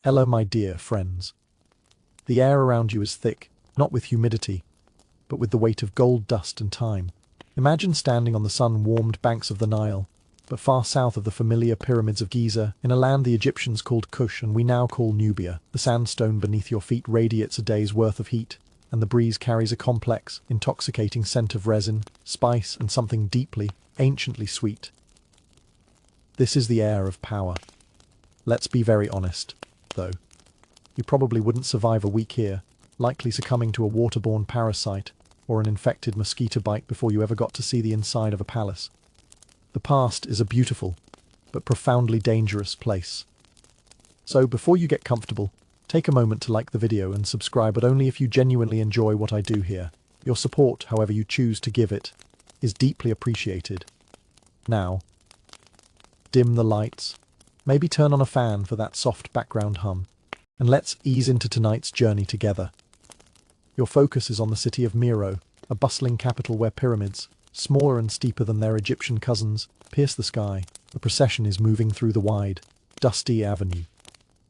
Hello, my dear friends. The air around you is thick, not with humidity, but with the weight of gold dust and time. Imagine standing on the sun-warmed banks of the Nile, but far south of the familiar pyramids of Giza, in a land the Egyptians called Kush and we now call Nubia. The sandstone beneath your feet radiates a day's worth of heat, and the breeze carries a complex, intoxicating scent of resin, spice, and something deeply, anciently sweet. This is the air of power. Let's be very honest, though. You probably wouldn't survive a week here, likely succumbing to a waterborne parasite or an infected mosquito bite before you ever got to see the inside of a palace. The past is a beautiful, but profoundly dangerous place. So before you get comfortable, take a moment to like the video and subscribe, but only if you genuinely enjoy what I do here. Your support, however you choose to give it, is deeply appreciated. Now, dim the lights, maybe turn on a fan for that soft background hum, and let's ease into tonight's journey together. Your focus is on the city of Miro, a bustling capital where pyramids, smaller and steeper than their Egyptian cousins, pierce the sky. A procession is moving through the wide, dusty avenue.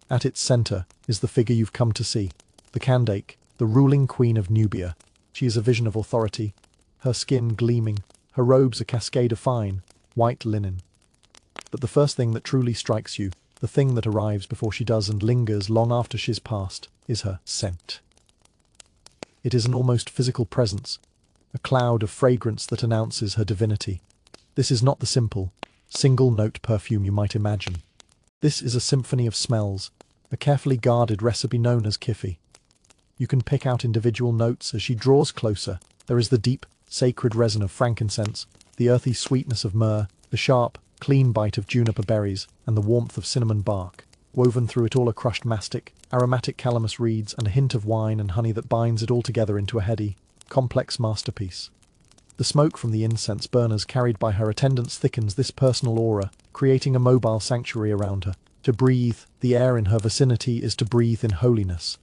At its center is the figure you've come to see, the Candake, the ruling queen of Nubia. She is a vision of authority, her skin gleaming, her robes a cascade of fine, white linen. But the first thing that truly strikes you, the thing that arrives before she does and lingers long after she's passed, is her scent. It is an almost physical presence, a cloud of fragrance that announces her divinity. This is not the simple, single-note perfume you might imagine. This is a symphony of smells, a carefully guarded recipe known as kifi. You can pick out individual notes as she draws closer. There is the deep, sacred resin of frankincense, the earthy sweetness of myrrh, the sharp, clean bite of juniper berries, and the warmth of cinnamon bark. Woven through it all a crushed mastic, aromatic calamus reeds, and a hint of wine and honey that binds it all together into a heady, complex masterpiece. The smoke from the incense burners carried by her attendants thickens this personal aura, creating a mobile sanctuary around her. To breathe the air in her vicinity is to breathe in holiness.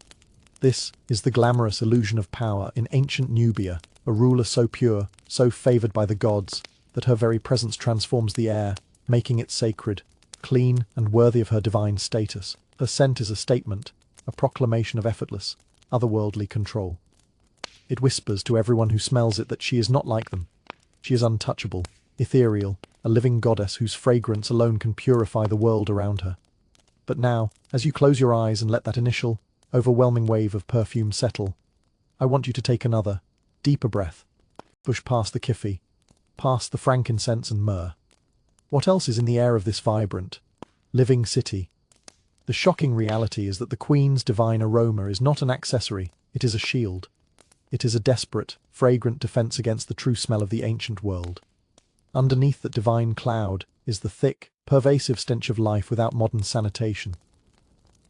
This is the glamorous illusion of power in ancient Nubia, a ruler so pure, so favored by the gods, that her very presence transforms the air, making it sacred, clean, and worthy of her divine status. Her scent is a statement, a proclamation of effortless, otherworldly control. It whispers to everyone who smells it that she is not like them. She is untouchable, ethereal, a living goddess whose fragrance alone can purify the world around her. But now, as you close your eyes and let that initial, overwhelming wave of perfume settle, I want you to take another, deeper breath. Push past the kifi, past the frankincense and myrrh. What else is in the air of this vibrant, living city? The shocking reality is that the Queen's divine aroma is not an accessory, it is a shield. It is a desperate, fragrant defense against the true smell of the ancient world. Underneath that divine cloud is the thick, pervasive stench of life without modern sanitation.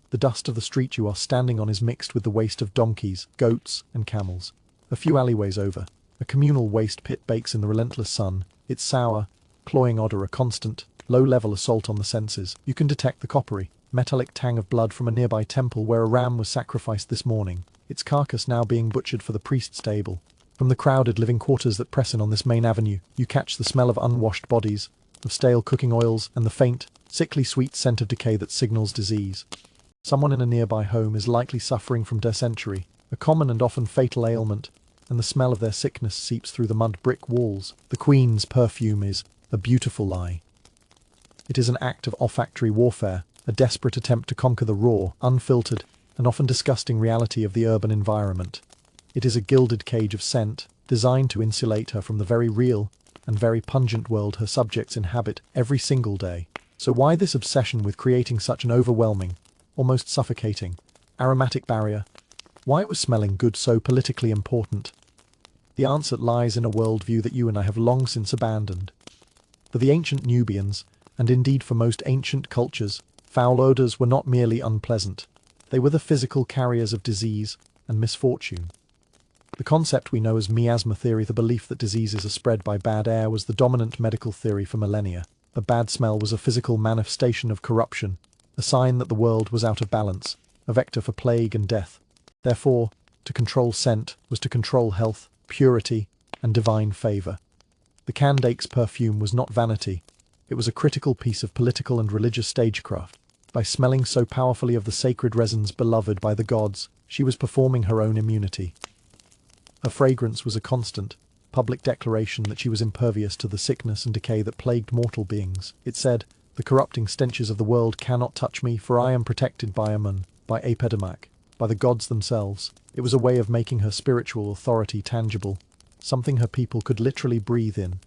The dust of the street you are standing on is mixed with the waste of donkeys, goats, and camels. A few alleyways over, a communal waste pit bakes in the relentless sun, its sour, cloying odor a constant, low-level assault on the senses. You can detect the coppery, metallic tang of blood from a nearby temple where a ram was sacrificed this morning, its carcass now being butchered for the priest's table. From the crowded living quarters that press in on this main avenue, you catch the smell of unwashed bodies, of stale cooking oils, and the faint, sickly sweet scent of decay that signals disease. Someone in a nearby home is likely suffering from dysentery, a common and often fatal ailment, and the smell of their sickness seeps through the mud brick walls. The Queen's perfume is a beautiful lie. It is an act of olfactory warfare, a desperate attempt to conquer the raw, unfiltered, and often disgusting reality of the urban environment. It is a gilded cage of scent, designed to insulate her from the very real and very pungent world her subjects inhabit every single day. So why this obsession with creating such an overwhelming, almost suffocating, aromatic barrier? Why was smelling good so politically important? The answer lies in a worldview that you and I have long since abandoned. For the ancient Nubians, and indeed for most ancient cultures, foul odors were not merely unpleasant. They were the physical carriers of disease and misfortune. The concept we know as miasma theory, the belief that diseases are spread by bad air, was the dominant medical theory for millennia. A bad smell was a physical manifestation of corruption, a sign that the world was out of balance, a vector for plague and death. Therefore, to control scent was to control health, purity, and divine favor. The Candake's perfume was not vanity. It was a critical piece of political and religious stagecraft. By smelling so powerfully of the sacred resins beloved by the gods, she was performing her own immunity. Her fragrance was a constant, public declaration that she was impervious to the sickness and decay that plagued mortal beings. It said, "The corrupting stenches of the world cannot touch me, for I am protected by Amun, by Apedamac, by the gods themselves." It was a way of making her spiritual authority tangible, something her people could literally breathe in.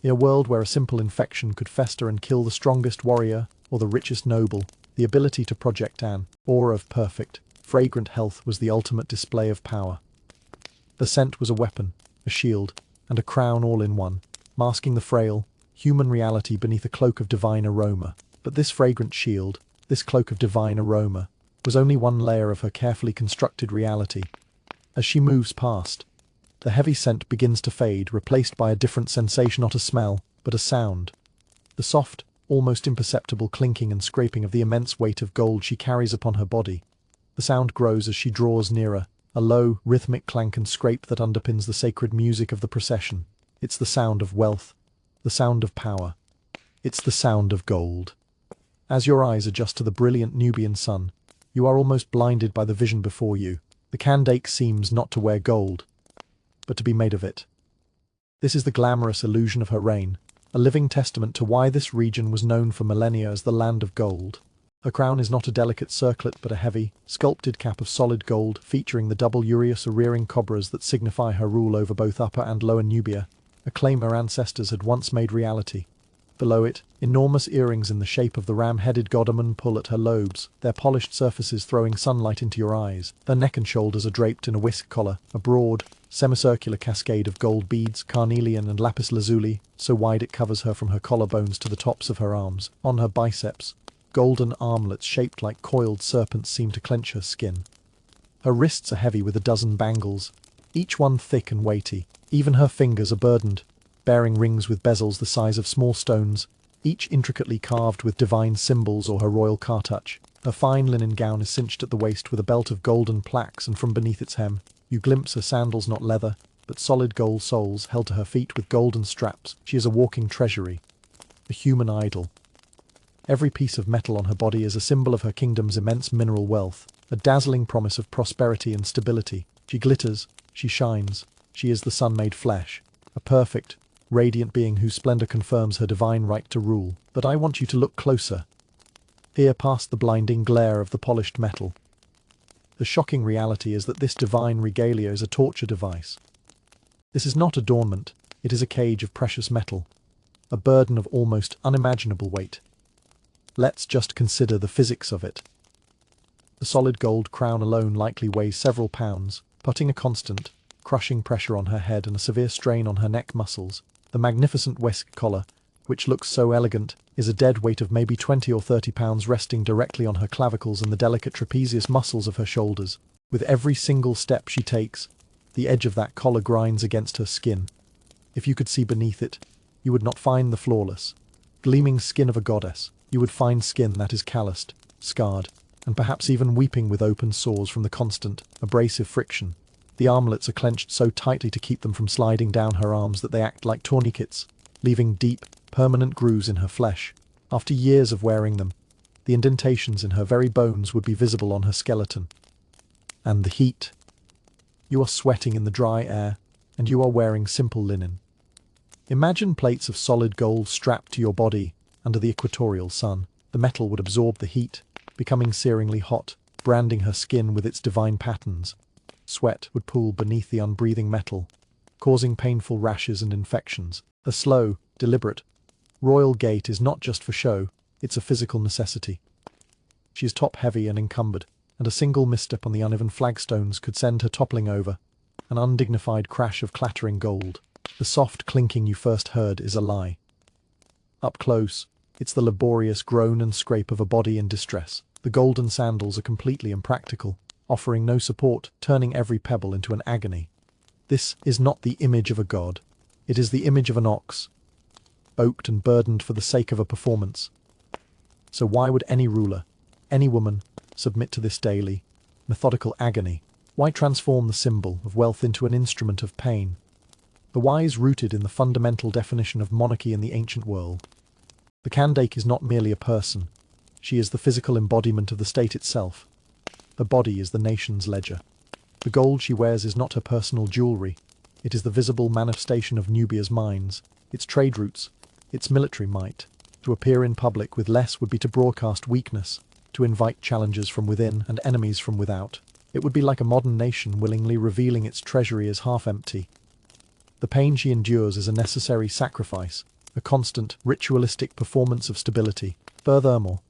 In a world where a simple infection could fester and kill the strongest warrior or the richest noble, the ability to project an aura of perfect, fragrant health was the ultimate display of power. The scent was a weapon, a shield, and a crown all in one, masking the frail, human reality beneath a cloak of divine aroma. But this fragrant shield, this cloak of divine aroma, was only one layer of her carefully constructed reality. As she moves past, the heavy scent begins to fade, replaced by a different sensation, not a smell, but a sound. The soft, almost imperceptible clinking and scraping of the immense weight of gold she carries upon her body. The sound grows as she draws nearer, a low, rhythmic clank and scrape that underpins the sacred music of the procession. It's the sound of wealth, the sound of power. It's the sound of gold. As your eyes adjust to the brilliant Nubian sun, you are almost blinded by the vision before you. The Kandake seems not to wear gold, but to be made of it. This is the glamorous illusion of her reign, a living testament to why this region was known for millennia as the land of gold. Her crown is not a delicate circlet but a heavy, sculpted cap of solid gold featuring the double urious or rearing cobras that signify her rule over both Upper and Lower Nubia, a claim her ancestors had once made reality. Below it, enormous earrings in the shape of the ram-headed god Amun pull at her lobes, their polished surfaces throwing sunlight into your eyes. Their neck and shoulders are draped in a whisk collar, a broad, semicircular cascade of gold beads, carnelian and lapis lazuli, so wide it covers her from her collarbones to the tops of her arms. On her biceps, golden armlets shaped like coiled serpents seem to clench her skin. Her wrists are heavy with a dozen bangles, each one thick and weighty. Even her fingers are burdened, bearing rings with bezels the size of small stones, each intricately carved with divine symbols or her royal cartouch. Her fine linen gown is cinched at the waist with a belt of golden plaques, and from beneath its hem, you glimpse her sandals, not leather, but solid gold soles held to her feet with golden straps. She is a walking treasury, a human idol. Every piece of metal on her body is a symbol of her kingdom's immense mineral wealth, a dazzling promise of prosperity and stability. She glitters, she shines, she is the sun made flesh, a perfect, radiant being whose splendor confirms her divine right to rule. But I want you to look closer. Here past the blinding glare of the polished metal. The shocking reality is that this divine regalia is a torture device. This is not adornment, it is a cage of precious metal, a burden of almost unimaginable weight. Let's just consider the physics of it. The solid gold crown alone likely weighs several pounds, putting a constant, crushing pressure on her head and a severe strain on her neck muscles. The magnificent whisk collar, which looks so elegant, is a dead weight of maybe 20 or 30 pounds resting directly on her clavicles and the delicate trapezius muscles of her shoulders. With every single step she takes, the edge of that collar grinds against her skin. If you could see beneath it, you would not find the flawless, gleaming skin of a goddess. You would find skin that is calloused, scarred, and perhaps even weeping with open sores from the constant, abrasive friction. The armlets are clenched so tightly to keep them from sliding down her arms that they act like tourniquets, leaving deep, permanent grooves in her flesh. After years of wearing them, the indentations in her very bones would be visible on her skeleton. And the heat. You are sweating in the dry air, and you are wearing simple linen. Imagine plates of solid gold strapped to your body under the equatorial sun. The metal would absorb the heat, becoming searingly hot, branding her skin with its divine patterns. Sweat would pool beneath the unbreathing metal, causing painful rashes and infections. A slow, deliberate, royal gait is not just for show, it's a physical necessity. She is top-heavy and encumbered, and a single misstep on the uneven flagstones could send her toppling over, an undignified crash of clattering gold. The soft clinking you first heard is a lie. Up close, it's the laborious groan and scrape of a body in distress. The golden sandals are completely impractical, offering no support, turning every pebble into an agony. This is not the image of a god. It is the image of an ox, oaked and burdened for the sake of a performance. So why would any ruler, any woman, submit to this daily, methodical agony? Why transform the symbol of wealth into an instrument of pain? The why is rooted in the fundamental definition of monarchy in the ancient world. The Kandake is not merely a person. She is the physical embodiment of the state itself. Her body is the nation's ledger. The gold she wears is not her personal jewelry. It is the visible manifestation of Nubia's mines, its trade routes, its military might. To appear in public with less would be to broadcast weakness, to invite challengers from within and enemies from without. It would be like a modern nation willingly revealing its treasury as half empty. The pain she endures is a necessary sacrifice, a constant, ritualistic performance of stability. Furthermore,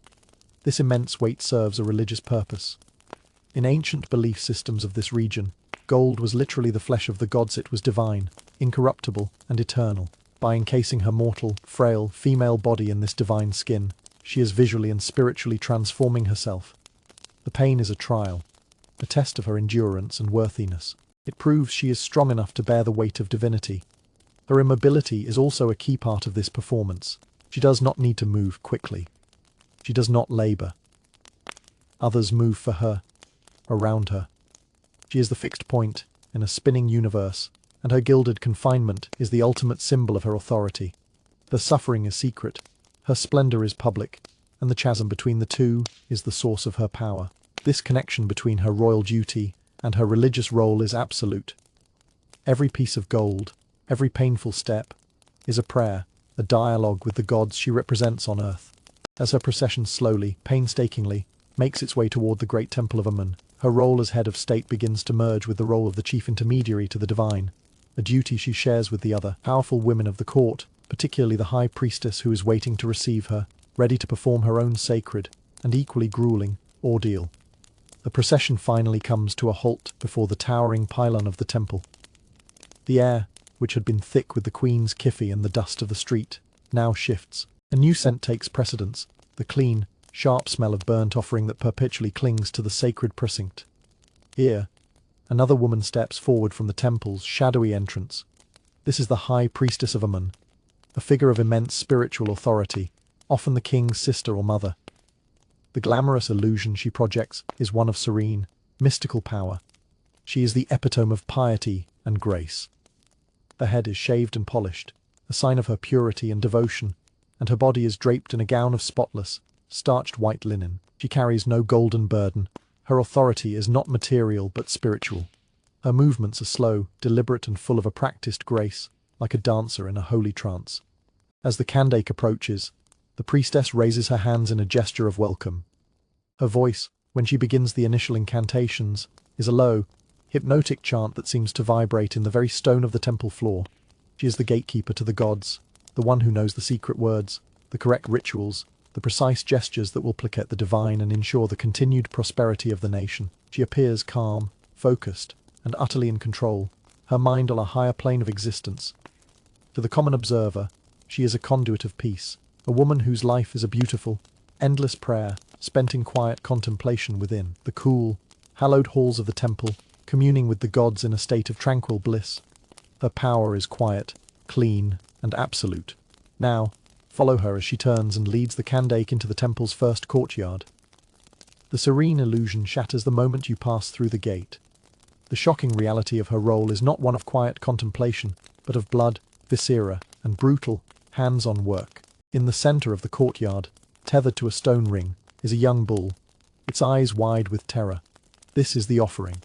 this immense weight serves a religious purpose. In ancient belief systems of this region, gold was literally the flesh of the gods. It was divine, incorruptible, and eternal. By encasing her mortal, frail, female body in this divine skin, she is visually and spiritually transforming herself. The pain is a trial, a test of her endurance and worthiness. It proves she is strong enough to bear the weight of divinity. Her immobility is also a key part of this performance. She does not need to move quickly. She does not labor. Others move for her, around her. She is the fixed point in a spinning universe, and her gilded confinement is the ultimate symbol of her authority. Her suffering is secret, her splendor is public, and the chasm between the two is the source of her power. This connection between her royal duty and her religious role is absolute. Every piece of gold, every painful step, is a prayer, a dialogue with the gods she represents on earth. As her procession slowly, painstakingly, makes its way toward the great temple of Amun, her role as head of state begins to merge with the role of the chief intermediary to the divine, a duty she shares with the other powerful women of the court, particularly the high priestess who is waiting to receive her, ready to perform her own sacred, and equally grueling, ordeal. The procession finally comes to a halt before the towering pylon of the temple. The air, which had been thick with the queen's kiffy and the dust of the street, now shifts. A new scent takes precedence, the clean, sharp smell of burnt offering that perpetually clings to the sacred precinct. Here, another woman steps forward from the temple's shadowy entrance. This is the high priestess of Amun, a figure of immense spiritual authority, often the king's sister or mother. The glamorous illusion she projects is one of serene, mystical power. She is the epitome of piety and grace. Her head is shaved and polished, a sign of her purity and devotion, and her body is draped in a gown of spotless, starched white linen. She carries no golden burden. Her authority is not material but spiritual. Her movements are slow, deliberate, and full of a practiced grace, like a dancer in a holy trance. As the kandake approaches, the priestess raises her hands in a gesture of welcome. Her voice, when she begins the initial incantations, is a low, hypnotic chant that seems to vibrate in the very stone of the temple floor. She is the gatekeeper to the gods, the one who knows the secret words, the correct rituals, the precise gestures that will placate the divine and ensure the continued prosperity of the nation. She appears calm, focused, and utterly in control, her mind on a higher plane of existence. To the common observer, she is a conduit of peace, a woman whose life is a beautiful, endless prayer, spent in quiet contemplation within the cool, hallowed halls of the temple, communing with the gods in a state of tranquil bliss. Her power is quiet, clean, and absolute. Now, follow her as she turns and leads the kandake into the temple's first courtyard. The serene illusion shatters the moment you pass through the gate. The shocking reality of her role is not one of quiet contemplation, but of blood, viscera, and brutal, hands-on work. In the center of the courtyard, tethered to a stone ring, is a young bull, its eyes wide with terror. This is the offering.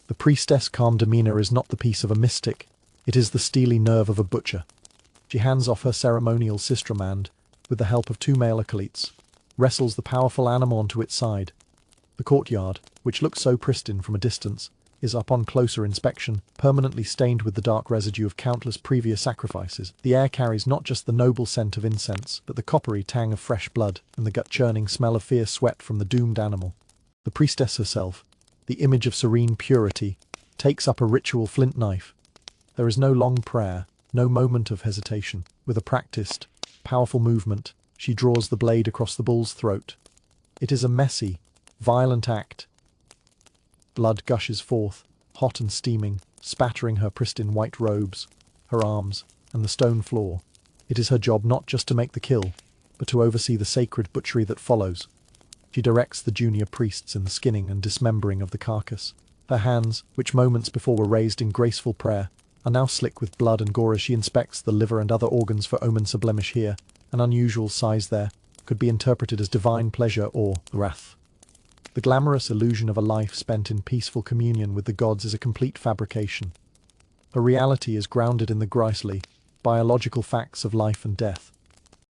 The priestess' calm demeanor is not the peace of a mystic, it is the steely nerve of a butcher. She hands off her ceremonial sistrum and, with the help of two male acolytes, wrestles the powerful animal onto its side. The courtyard, which looks so pristine from a distance, is upon closer inspection, permanently stained with the dark residue of countless previous sacrifices. The air carries not just the noble scent of incense, but the coppery tang of fresh blood and the gut-churning smell of fierce sweat from the doomed animal. The priestess herself, the image of serene purity, takes up a ritual flint knife. There is no long prayer, no moment of hesitation. With a practiced, powerful movement, she draws the blade across the bull's throat. It is a messy, violent act. Blood gushes forth, hot and steaming, spattering her pristine white robes, her arms, and the stone floor. It is her job not just to make the kill, but to oversee the sacred butchery that follows. She directs the junior priests in the skinning and dismembering of the carcass. Her hands, which moments before were raised in graceful prayer, are now slick with blood and gore as she inspects the liver and other organs for omens of blemish here, an unusual size there, could be interpreted as divine pleasure or wrath. The glamorous illusion of a life spent in peaceful communion with the gods is a complete fabrication. Her reality is grounded in the grisly, biological facts of life and death.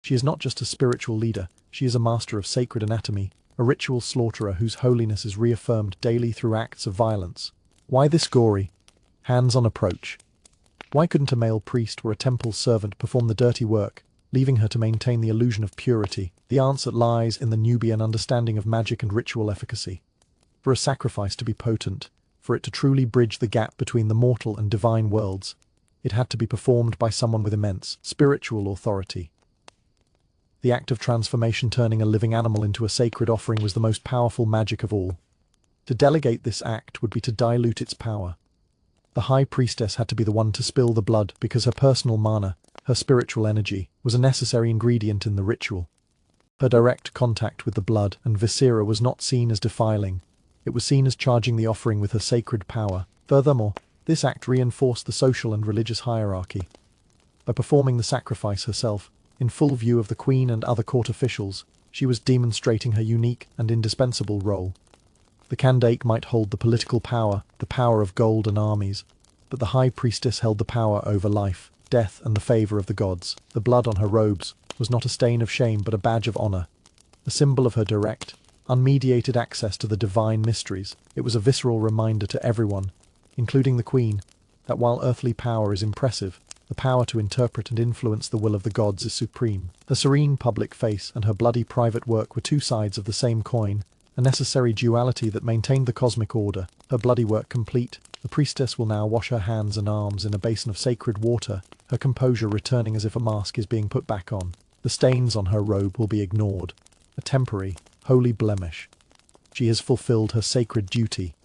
She is not just a spiritual leader, she is a master of sacred anatomy, a ritual slaughterer whose holiness is reaffirmed daily through acts of violence. Why this gory, hands-on approach? Why couldn't a male priest or a temple servant perform the dirty work, leaving her to maintain the illusion of purity? The answer lies in the Nubian understanding of magic and ritual efficacy. For a sacrifice to be potent, for it to truly bridge the gap between the mortal and divine worlds, it had to be performed by someone with immense spiritual authority. The act of transformation, turning a living animal into a sacred offering, was the most powerful magic of all. To delegate this act would be to dilute its power. The high priestess had to be the one to spill the blood because her personal mana, her spiritual energy, was a necessary ingredient in the ritual. Her direct contact with the blood and viscera was not seen as defiling, it was seen as charging the offering with her sacred power. Furthermore, this act reinforced the social and religious hierarchy. By performing the sacrifice herself, in full view of the queen and other court officials, she was demonstrating her unique and indispensable role. The candake might hold the political power, the power of gold and armies, but the high priestess held the power over life, death, and the favor of the gods. The blood on her robes was not a stain of shame but a badge of honor, a symbol of her direct, unmediated access to the divine mysteries. It was a visceral reminder to everyone, including the queen, that while earthly power is impressive, the power to interpret and influence the will of the gods is supreme. Her serene public face and her bloody private work were two sides of the same coin, a necessary duality that maintained the cosmic order. Her bloody work complete, the priestess will now wash her hands and arms in a basin of sacred water, her composure returning as if a mask is being put back on. The stains on her robe will be ignored, a temporary, holy blemish. She has fulfilled her sacred duty.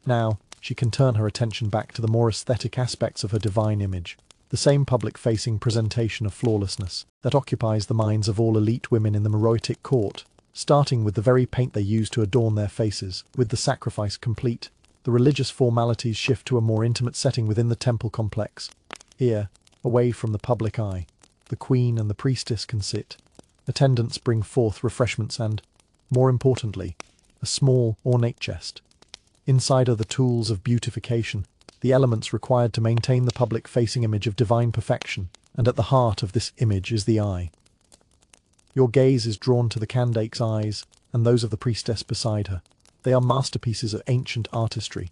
Now, she can turn her attention back to the more aesthetic aspects of her divine image. The same public-facing presentation of flawlessness that occupies the minds of all elite women in the Meroitic court, starting with the very paint they use to adorn their faces. With the sacrifice complete, the religious formalities shift to a more intimate setting within the temple complex. Here, away from the public eye, the queen and the priestess can sit. Attendants bring forth refreshments and, more importantly, a small, ornate chest. Inside are the tools of beautification, the elements required to maintain the public-facing image of divine perfection, and at the heart of this image is the eye. Your gaze is drawn to the candake's eyes, and those of the priestess beside her. They are masterpieces of ancient artistry.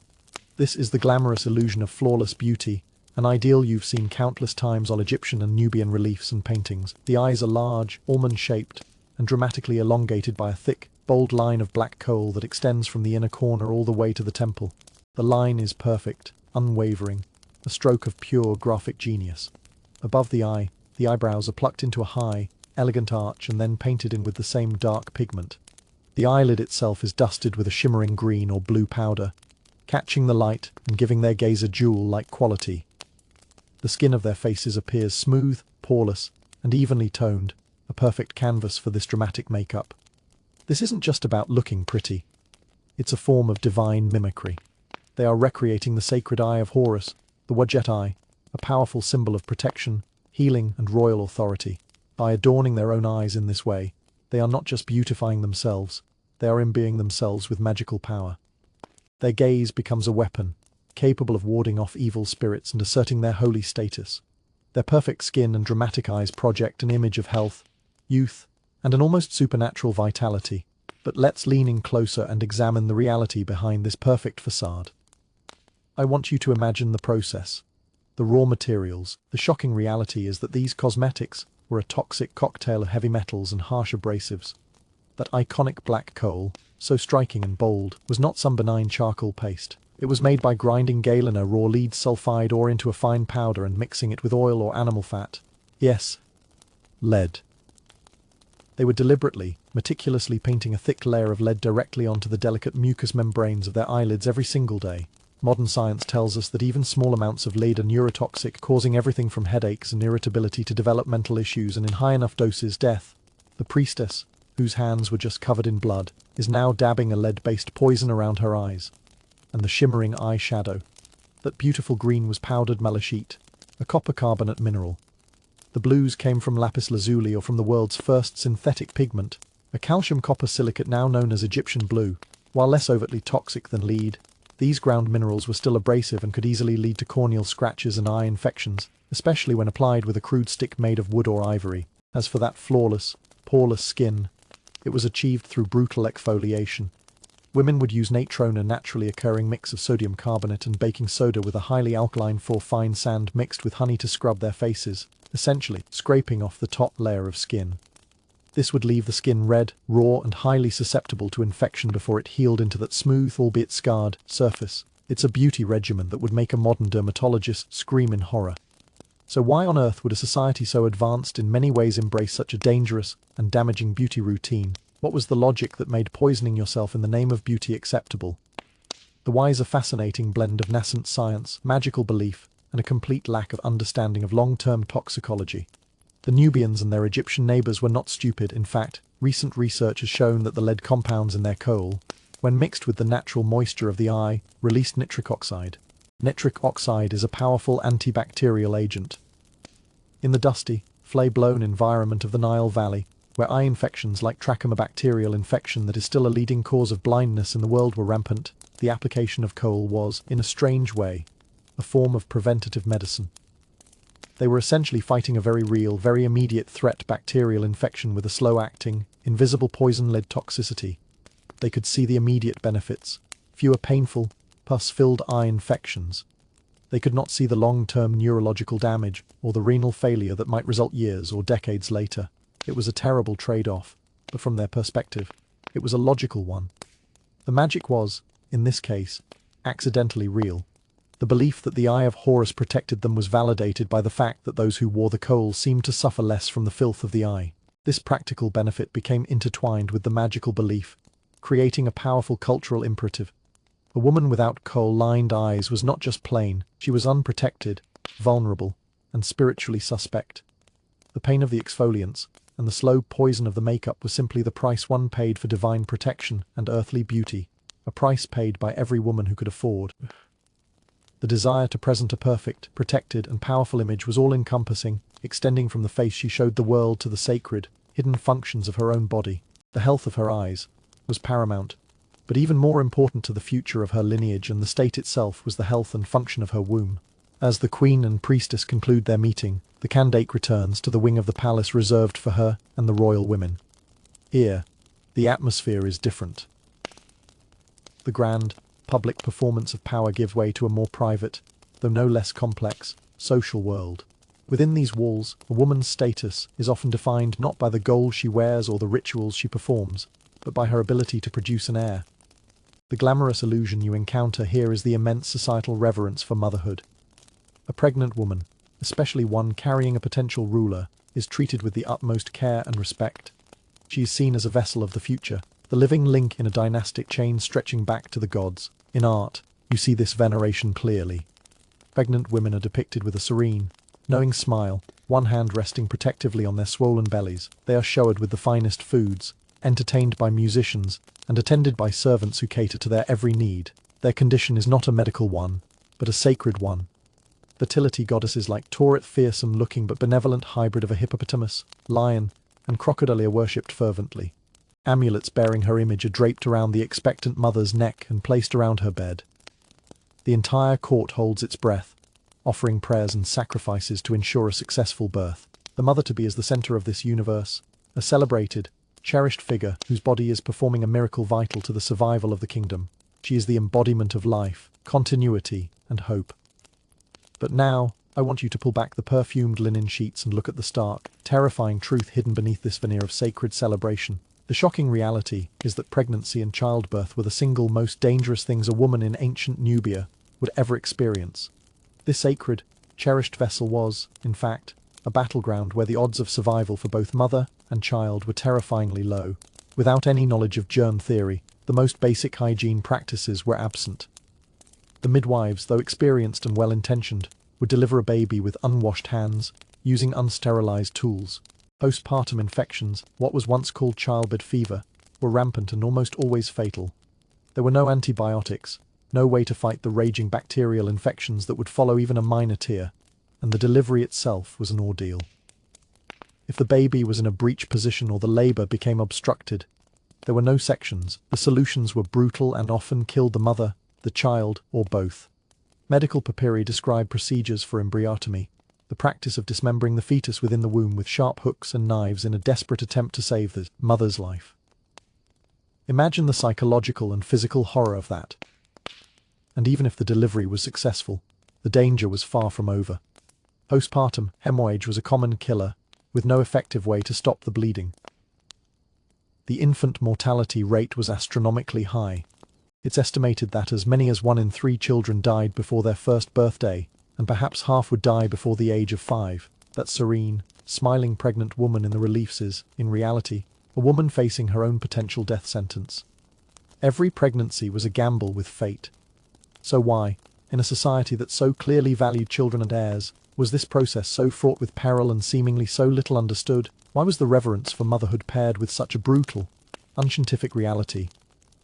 This is the glamorous illusion of flawless beauty, an ideal you've seen countless times on Egyptian and Nubian reliefs and paintings. The eyes are large, almond-shaped, and dramatically elongated by a thick, bold line of black coal that extends from the inner corner all the way to the temple. The line is perfect, unwavering, a stroke of pure graphic genius. Above the eye, the eyebrows are plucked into a high, elegant arch and then painted in with the same dark pigment. The eyelid itself is dusted with a shimmering green or blue powder, catching the light and giving their gaze a jewel-like quality. The skin of their faces appears smooth, poreless, and evenly toned, a perfect canvas for this dramatic makeup. This isn't just about looking pretty. It's a form of divine mimicry. They are recreating the sacred eye of Horus, the Wadjet eye, a powerful symbol of protection, healing, and royal authority. By adorning their own eyes in this way, they are not just beautifying themselves, they are imbuing themselves with magical power. Their gaze becomes a weapon, capable of warding off evil spirits and asserting their holy status. Their perfect skin and dramatic eyes project an image of health, youth, and an almost supernatural vitality. But let's lean in closer and examine the reality behind this perfect facade. I want you to imagine the process, the raw materials. The shocking reality is that these cosmetics were a toxic cocktail of heavy metals and harsh abrasives. That iconic black coal, so striking and bold, was not some benign charcoal paste. It was made by grinding galena raw lead sulfide ore into a fine powder and mixing it with oil or animal fat. Yes, lead. They were deliberately, meticulously painting a thick layer of lead directly onto the delicate mucous membranes of their eyelids every single day. Modern science tells us that even small amounts of lead are neurotoxic, causing everything from headaches and irritability to developmental issues, and in high enough doses, death. The priestess, whose hands were just covered in blood, is now dabbing a lead-based poison around her eyes. And the shimmering eyeshadow. That beautiful green was powdered malachite, a copper carbonate mineral. The blues came from lapis lazuli or from the world's first synthetic pigment, a calcium-copper silicate now known as Egyptian blue. While less overtly toxic than lead, these ground minerals were still abrasive and could easily lead to corneal scratches and eye infections, especially when applied with a crude stick made of wood or ivory. As for that flawless, poreless skin, it was achieved through brutal exfoliation. Women would use natrone, a naturally occurring mix of sodium carbonate and baking soda with a highly alkaline fine sand mixed with honey to scrub their faces, essentially scraping off the top layer of skin. This would leave the skin red, raw and highly susceptible to infection before it healed into that smooth, albeit scarred, surface. It's a beauty regimen that would make a modern dermatologist scream in horror. So why on earth would a society so advanced in many ways embrace such a dangerous and damaging beauty routine? What was the logic that made poisoning yourself in the name of beauty acceptable? The why is a fascinating blend of nascent science, magical belief, and a complete lack of understanding of long-term toxicology. The Nubians and their Egyptian neighbors were not stupid. In fact, recent research has shown that the lead compounds in their coal, when mixed with the natural moisture of the eye, released nitric oxide. Nitric oxide is a powerful antibacterial agent. In the dusty, flea-blown environment of the Nile Valley, where eye infections like trachomobacterial infection that is still a leading cause of blindness in the world were rampant, the application of coal was, in a strange way, a form of preventative medicine. They were essentially fighting a very real, very immediate threat: bacterial infection with a slow-acting, invisible poison lead toxicity. They could see the immediate benefits: fewer painful, pus-filled eye infections. They could not see the long-term neurological damage or the renal failure that might result years or decades later. It was a terrible trade-off, but from their perspective, it was a logical one. The magic was, in this case, accidentally real. The belief that the eye of Horus protected them was validated by the fact that those who wore the coal seemed to suffer less from the filth of the eye. This practical benefit became intertwined with the magical belief, creating a powerful cultural imperative. A woman without coal-lined eyes was not just plain, she was unprotected, vulnerable, and spiritually suspect. The pain of the exfoliants and the slow poison of the makeup was simply the price one paid for divine protection and earthly beauty, a price paid by every woman who could afford. The desire to present a perfect, protected, and powerful image was all-encompassing, extending from the face she showed the world to the sacred, hidden functions of her own body. The health of her eyes was paramount, but even more important to the future of her lineage and the state itself was the health and function of her womb. As the queen and priestess conclude their meeting, the candake returns to the wing of the palace reserved for her and the royal women. Here, the atmosphere is different. The grand, public performance of power give way to a more private, though no less complex, social world. Within these walls, a woman's status is often defined not by the gold she wears or the rituals she performs, but by her ability to produce an heir. The glamorous illusion you encounter here is the immense societal reverence for motherhood. A pregnant woman, especially one carrying a potential ruler, is treated with the utmost care and respect. She is seen as a vessel of the future, the living link in a dynastic chain stretching back to the gods. In art, you see this veneration clearly. Pregnant women are depicted with a serene, knowing smile, one hand resting protectively on their swollen bellies. They are showered with the finest foods, entertained by musicians, and attended by servants who cater to their every need. Their condition is not a medical one, but a sacred one. Fertility goddesses like Tauret, fearsome-looking but benevolent hybrid of a hippopotamus, lion, and crocodile are worshipped fervently. Amulets bearing her image are draped around the expectant mother's neck and placed around her bed. The entire court holds its breath, offering prayers and sacrifices to ensure a successful birth. The mother-to-be is the center of this universe, a celebrated, cherished figure whose body is performing a miracle vital to the survival of the kingdom. She is the embodiment of life, continuity, and hope. But now, I want you to pull back the perfumed linen sheets and look at the stark, terrifying truth hidden beneath this veneer of sacred celebration. The shocking reality is that pregnancy and childbirth were the single most dangerous things a woman in ancient Nubia would ever experience. This sacred, cherished vessel was, in fact, a battleground where the odds of survival for both mother and child were terrifyingly low. Without any knowledge of germ theory, the most basic hygiene practices were absent. The midwives, though experienced and well-intentioned, would deliver a baby with unwashed hands, using unsterilized tools. Postpartum infections, what was once called childbed fever, were rampant and almost always fatal. There were no antibiotics, no way to fight the raging bacterial infections that would follow even a minor tear, and the delivery itself was an ordeal. If the baby was in a breech position or the labor became obstructed, there were no sections. The solutions were brutal and often killed the mother, the child, or both. Medical papyri describe procedures for embryotomy, the practice of dismembering the fetus within the womb with sharp hooks and knives in a desperate attempt to save the mother's life. Imagine the psychological and physical horror of that. And even if the delivery was successful, the danger was far from over. Postpartum hemorrhage was a common killer, with no effective way to stop the bleeding. The infant mortality rate was astronomically high. It's estimated that as many as 1 in 3 children died before their first birthday, and perhaps half would die before the age of 5. That serene, smiling pregnant woman in the reliefs is, in reality, a woman facing her own potential death sentence. Every pregnancy was a gamble with fate. So why, in a society that so clearly valued children and heirs, was this process so fraught with peril and seemingly so little understood? Why was the reverence for motherhood paired with such a brutal, unscientific reality?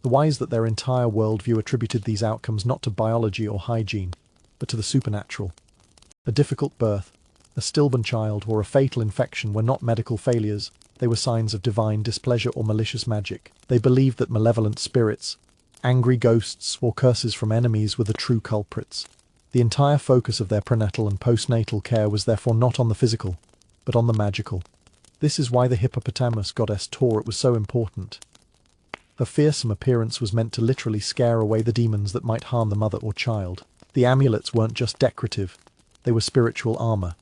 The why is that their entire worldview attributed these outcomes not to biology or hygiene, but to the supernatural. A difficult birth, a stillborn child, or a fatal infection were not medical failures, they were signs of divine displeasure or malicious magic. They believed that malevolent spirits, angry ghosts, or curses from enemies were the true culprits. The entire focus of their prenatal and postnatal care was therefore not on the physical, but on the magical. This is why the hippopotamus goddess Tauret was so important. Her fearsome appearance was meant to literally scare away the demons that might harm the mother or child. The amulets weren't just decorative, they were spiritual armor.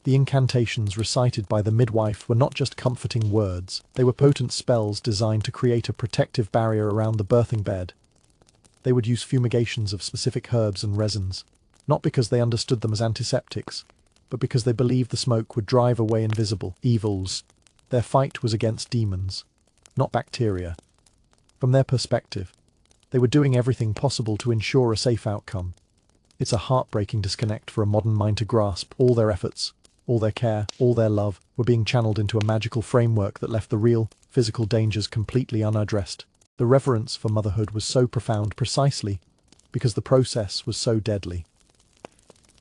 The incantations recited by the midwife were not just comforting words, they were potent spells designed to create a protective barrier around the birthing bed. They would use fumigations of specific herbs and resins, not because they understood them as antiseptics, but because they believed the smoke would drive away invisible evils. Their fight was against demons, not bacteria. From their perspective, they were doing everything possible to ensure a safe outcome. It's a heartbreaking disconnect for a modern mind to grasp. All their efforts, all their care, all their love were being channeled into a magical framework that left the real, physical dangers completely unaddressed. The reverence for motherhood was so profound precisely because the process was so deadly.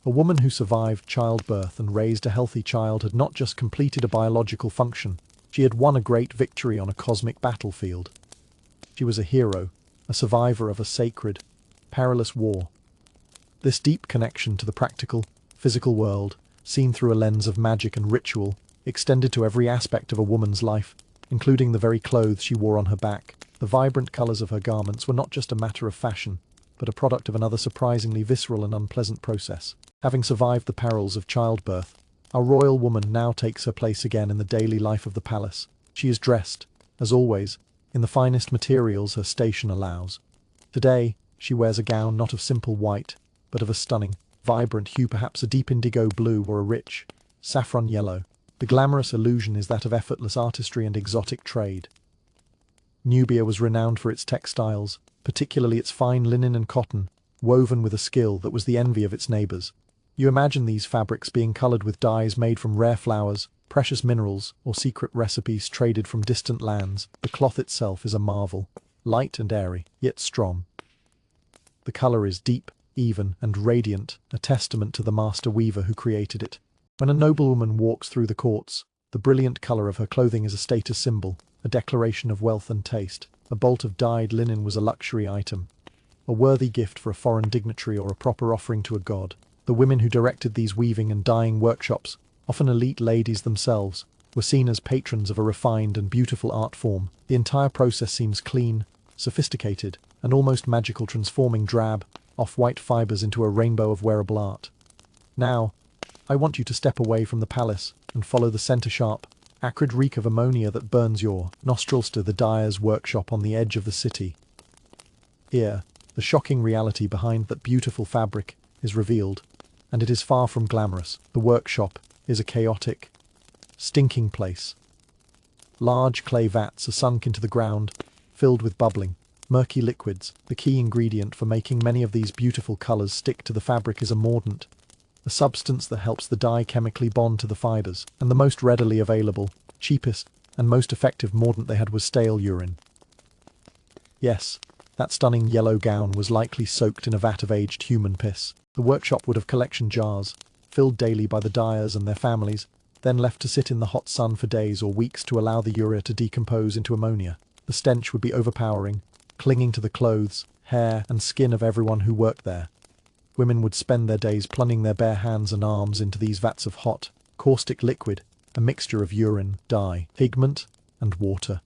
A woman who survived childbirth and raised a healthy child had not just completed a biological function, she had won a great victory on a cosmic battlefield. She was a hero, a survivor of a sacred, perilous war. This deep connection to the practical, physical world, seen through a lens of magic and ritual, extended to every aspect of a woman's life, including the very clothes she wore on her back. The vibrant colors of her garments were not just a matter of fashion, but a product of another surprisingly visceral and unpleasant process. Having survived the perils of childbirth, our royal woman now takes her place again in the daily life of the palace. She is dressed, as always, in the finest materials her station allows. Today, she wears a gown not of simple white, but of a stunning, vibrant hue, perhaps a deep indigo blue or a rich, saffron yellow. The glamorous illusion is that of effortless artistry and exotic trade. Nubia was renowned for its textiles, particularly its fine linen and cotton, woven with a skill that was the envy of its neighbors. You imagine these fabrics being colored with dyes made from rare flowers, precious minerals, or secret recipes traded from distant lands. The cloth itself is a marvel, light and airy, yet strong. The color is deep, even, and radiant, a testament to the master weaver who created it. When a noblewoman walks through the courts, the brilliant color of her clothing is a status symbol, a declaration of wealth and taste. A bolt of dyed linen was a luxury item, a worthy gift for a foreign dignitary or a proper offering to a god. The women who directed these weaving and dyeing workshops, often elite ladies themselves, were seen as patrons of a refined and beautiful art form. The entire process seems clean, sophisticated, and almost magical, transforming drab, off-white fibers into a rainbow of wearable art. Now, I want you to step away from the palace and follow the scent-sharp, acrid reek of ammonia that burns your nostrils to the dyer's workshop on the edge of the city. Here, the shocking reality behind that beautiful fabric is revealed, and it is far from glamorous. The workshop is a chaotic, stinking place. Large clay vats are sunk into the ground, filled with bubbling, murky liquids. The key ingredient for making many of these beautiful colors stick to the fabric is a mordant, a substance that helps the dye chemically bond to the fibers, and the most readily available, cheapest, and most effective mordant they had was stale urine. Yes, that stunning yellow gown was likely soaked in a vat of aged human piss. The workshop would have collection jars, filled daily by the dyers and their families, then left to sit in the hot sun for days or weeks to allow the urea to decompose into ammonia. The stench would be overpowering, clinging to the clothes, hair, and skin of everyone who worked there. Women would spend their days plunging their bare hands and arms into these vats of hot, caustic liquid, a mixture of urine, dye, pigment, and water.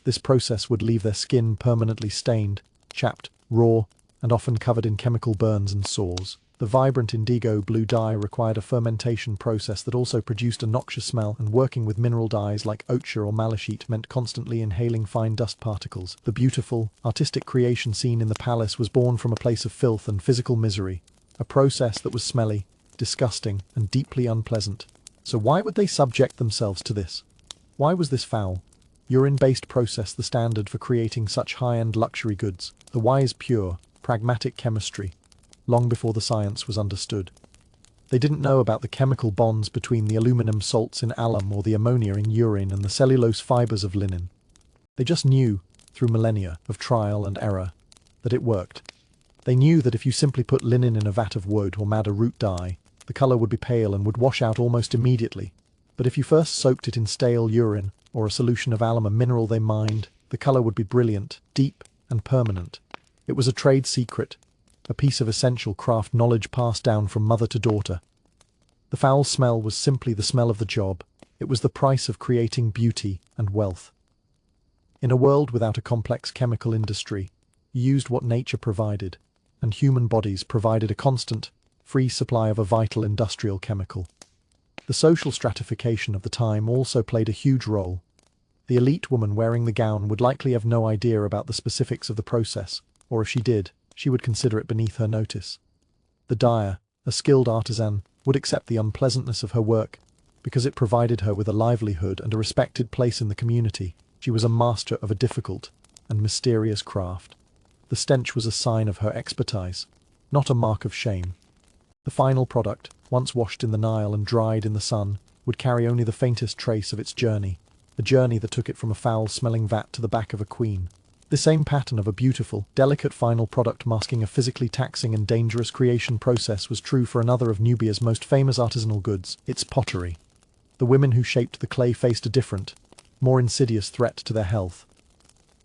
This process would leave their skin permanently stained, chapped, raw, and often covered in chemical burns and sores. The vibrant indigo blue dye required a fermentation process that also produced a noxious smell, and working with mineral dyes like ochre or malachite meant constantly inhaling fine dust particles. The beautiful, artistic creation seen in the palace was born from a place of filth and physical misery, a process that was smelly, disgusting, and deeply unpleasant. So why would they subject themselves to this? Why was this foul, urine-based process the standard for creating such high-end luxury goods? The why is pure, pragmatic chemistry, long before the science was understood. They didn't know about the chemical bonds between the aluminum salts in alum or the ammonia in urine and the cellulose fibers of linen. They just knew, through millennia of trial and error, that it worked. They knew that if you simply put linen in a vat of wood or madder root dye, the color would be pale and would wash out almost immediately. But if you first soaked it in stale urine or a solution of alum, a mineral they mined, the color would be brilliant, deep, and permanent. It was a trade secret, a piece of essential craft knowledge passed down from mother to daughter. The foul smell was simply the smell of the job. It was the price of creating beauty and wealth. In a world without a complex chemical industry, you used what nature provided, and human bodies provided a constant, free supply of a vital industrial chemical. The social stratification of the time also played a huge role. The elite woman wearing the gown would likely have no idea about the specifics of the process, or if she did, she would consider it beneath her notice. The dyer, a skilled artisan, would accept the unpleasantness of her work because it provided her with a livelihood and a respected place in the community. She was a master of a difficult and mysterious craft. The stench was a sign of her expertise, not a mark of shame. The final product, once washed in the Nile and dried in the sun, would carry only the faintest trace of its journey, a journey that took it from a foul-smelling vat to the back of a queen. The same pattern of a beautiful, delicate final product masking a physically taxing and dangerous creation process was true for another of Nubia's most famous artisanal goods, its pottery. The women who shaped the clay faced a different, more insidious threat to their health.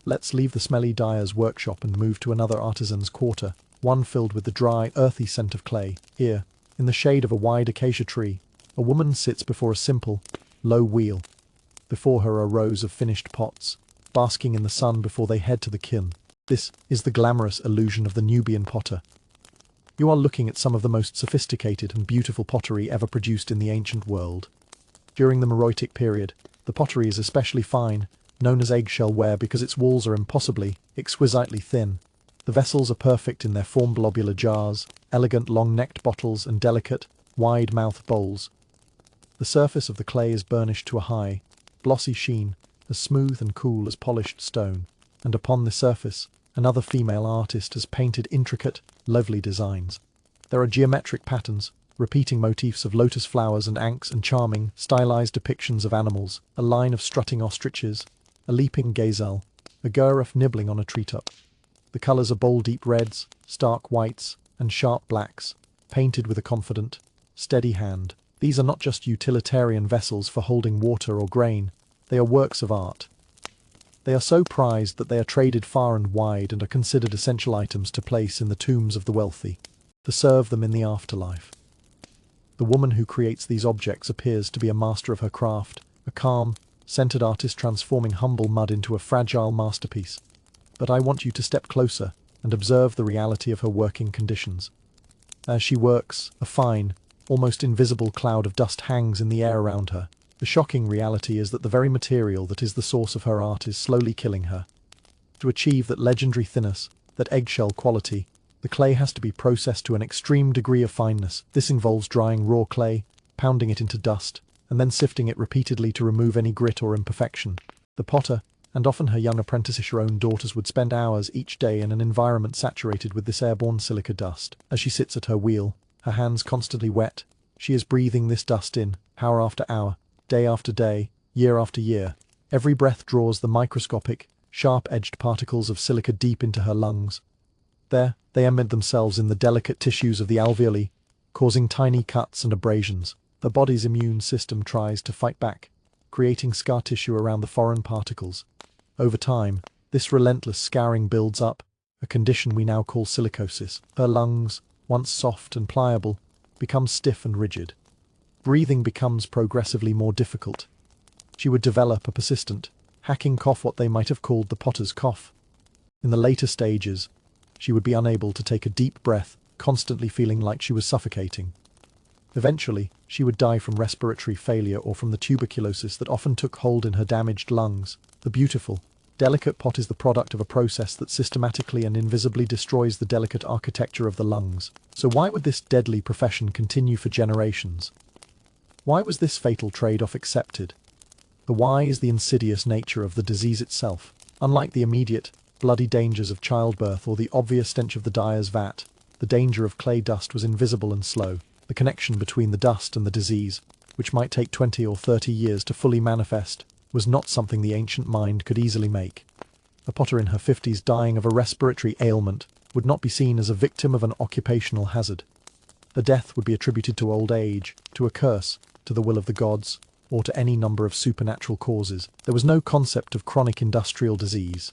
Let's leave the smelly dyer's workshop and move to another artisan's quarter, one filled with the dry, earthy scent of clay. Here, in the shade of a wide acacia tree, a woman sits before a simple, low wheel. Before her are rows of finished pots, basking in the sun before they head to the kiln. This is the glamorous illusion of the Nubian potter. You are looking at some of the most sophisticated and beautiful pottery ever produced in the ancient world. During the Meroitic period, the pottery is especially fine, known as eggshell ware because its walls are impossibly, exquisitely thin. The vessels are perfect in their form, globular jars, elegant long-necked bottles, and delicate, wide-mouthed bowls. The surface of the clay is burnished to a high, glossy sheen, as smooth and cool as polished stone, and upon the surface, another female artist has painted intricate, lovely designs. There are geometric patterns, repeating motifs of lotus flowers and ankhs, and charming, stylized depictions of animals, a line of strutting ostriches, a leaping gazelle, a giraffe nibbling on a treetop. The colors are bold deep reds, stark whites, and sharp blacks, painted with a confident, steady hand. These are not just utilitarian vessels for holding water or grain, they are works of art. They are so prized that they are traded far and wide and are considered essential items to place in the tombs of the wealthy, to serve them in the afterlife. The woman who creates these objects appears to be a master of her craft, a calm, centered artist transforming humble mud into a fragile masterpiece. But I want you to step closer and observe the reality of her working conditions. As she works, a fine, almost invisible cloud of dust hangs in the air around her. The shocking reality is that the very material that is the source of her art is slowly killing her. To achieve that legendary thinness, that eggshell quality, the clay has to be processed to an extreme degree of fineness. This involves drying raw clay, pounding it into dust, and then sifting it repeatedly to remove any grit or imperfection. The potter, and often her young apprentices, her own daughters, would spend hours each day in an environment saturated with this airborne silica dust. As she sits at her wheel, her hands constantly wet, she is breathing this dust in, hour after hour, day after day, year after year. Every breath draws the microscopic, sharp-edged particles of silica deep into her lungs. There, they embed themselves in the delicate tissues of the alveoli, causing tiny cuts and abrasions. The body's immune system tries to fight back, creating scar tissue around the foreign particles. Over time, this relentless scouring builds up, a condition we now call silicosis. Her lungs, once soft and pliable, become stiff and rigid. Breathing becomes progressively more difficult. She would develop a persistent, hacking cough, what they might have called the potter's cough. In the later stages, she would be unable to take a deep breath, constantly feeling like she was suffocating. Eventually, she would die from respiratory failure or from the tuberculosis that often took hold in her damaged lungs. The beautiful, delicate pot is the product of a process that systematically and invisibly destroys the delicate architecture of the lungs. So why would this deadly profession continue for generations? Why was this fatal trade-off accepted? The why is the insidious nature of the disease itself. Unlike the immediate, bloody dangers of childbirth or the obvious stench of the dyer's vat, the danger of clay dust was invisible and slow. The connection between the dust and the disease, which might take 20 or 30 years to fully manifest, was not something the ancient mind could easily make. A potter in her 50s dying of a respiratory ailment would not be seen as a victim of an occupational hazard. The death would be attributed to old age, to a curse, to the will of the gods, or to any number of supernatural causes. There was no concept of chronic industrial disease.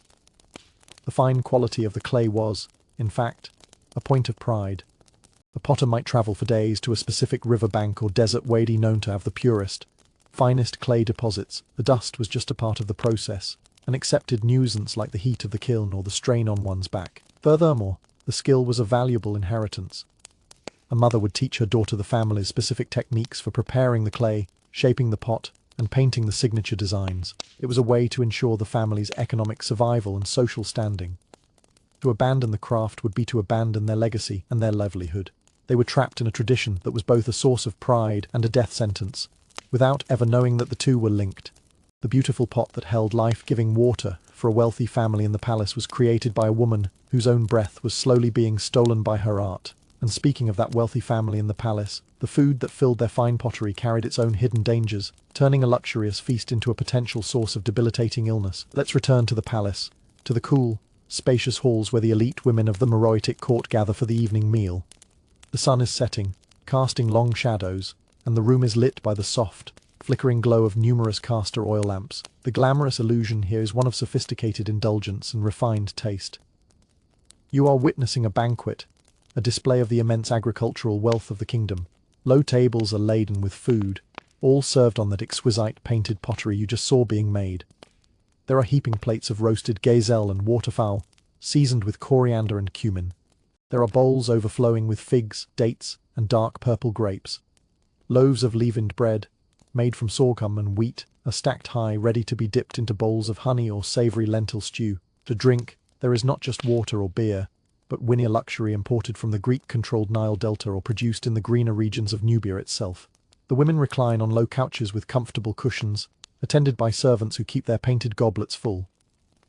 The fine quality of the clay was, in fact, a point of pride. A potter might travel for days to a specific riverbank or desert wadi known to have the purest, finest clay deposits. The dust was just a part of the process, an accepted nuisance like the heat of the kiln or the strain on one's back. Furthermore, the skill was a valuable inheritance. A mother would teach her daughter the family's specific techniques for preparing the clay, shaping the pot, and painting the signature designs. It was a way to ensure the family's economic survival and social standing. To abandon the craft would be to abandon their legacy and their livelihood. They were trapped in a tradition that was both a source of pride and a death sentence, without ever knowing that the two were linked. The beautiful pot that held life-giving water for a wealthy family in the palace was created by a woman whose own breath was slowly being stolen by her art. And speaking of that wealthy family in the palace, the food that filled their fine pottery carried its own hidden dangers, turning a luxurious feast into a potential source of debilitating illness. Let's return to the palace, to the cool, spacious halls where the elite women of the Meroitic court gather for the evening meal. The sun is setting, casting long shadows, and the room is lit by the soft, flickering glow of numerous castor oil lamps. The glamorous illusion here is one of sophisticated indulgence and refined taste. You are witnessing a banquet, a display of the immense agricultural wealth of the kingdom. Low tables are laden with food, all served on that exquisite painted pottery you just saw being made. There are heaping plates of roasted gazelle and waterfowl, seasoned with coriander and cumin. There are bowls overflowing with figs, dates, and dark purple grapes. Loaves of leavened bread, made from sorghum and wheat, are stacked high, ready to be dipped into bowls of honey or savory lentil stew. To drink, there is not just water or beer, but winning luxury imported from the Greek-controlled Nile Delta or produced in the greener regions of Nubia itself. The women recline on low couches with comfortable cushions, attended by servants who keep their painted goblets full.